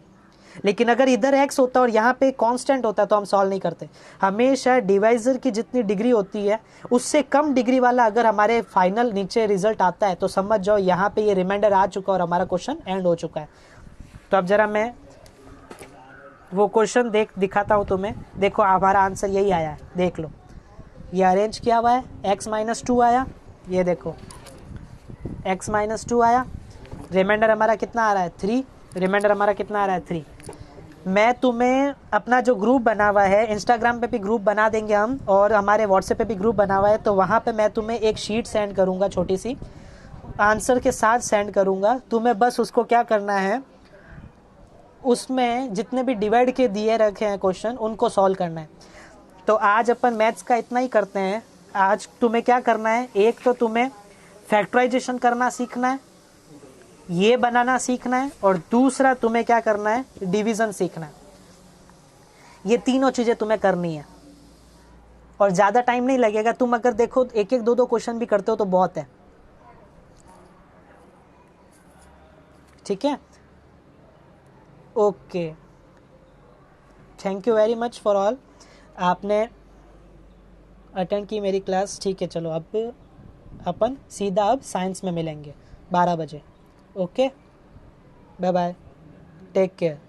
लेकिन अगर इधर x होता और यहाँ पे कांस्टेंट होता तो हम सॉल्व नहीं करते। हमेशा डिवाइजर की जितनी डिग्री होती है उससे कम डिग्री वाला अगर हमारे फाइनल नीचे रिजल्ट आता है तो समझ जाओ यहाँ पे ये रिमाइंडर आ चुका और हमारा क्वेश्चन एंड हो चुका है। तो अब जरा मैं वो क्वेश्चन दिखाता हूँ तुम्हें। देखो हमारा आंसर यही आया है, देख लो, ये अरेंज किया हुआ है, x-2 आया, ये देखो x-2 आया, रिमाइंडर हमारा कितना आ रहा है, 3। रिमाइंडर हमारा कितना आ रहा है, 3। मैं तुम्हें अपना जो ग्रुप बना हुआ है, इंस्टाग्राम पे भी ग्रुप बना देंगे हम, और हमारे व्हाट्सएप पे भी ग्रुप बना हुआ है, तो वहाँ पे मैं तुम्हें एक शीट सेंड करूँगा, छोटी सी आंसर के साथ सेंड करूँगा। तुम्हें बस उसको क्या करना है, उसमें जितने भी डिवाइड के दिए रखे हैं क्वेश्चन उनको सॉल्व करना है। तो आज अपन मैथ्स का इतना ही करते हैं। आज तुम्हें क्या करना है, एक तो तुम्हें फैक्टराइजेशन करना सीखना है, ये बनाना सीखना है, और दूसरा तुम्हें क्या करना है, डिवीजन सीखना है। ये तीनों चीज़ें तुम्हें करनी है और ज़्यादा टाइम नहीं लगेगा। तुम अगर देखो एक एक दो दो क्वेश्चन भी करते हो तो बहुत है, ठीक है। Okay, thank you very much for all, आपने अटेंड की मेरी क्लास, ठीक है। चलो अब अपन सीधा अब साइंस में मिलेंगे 12 बजे। Okay, bye bye, take care.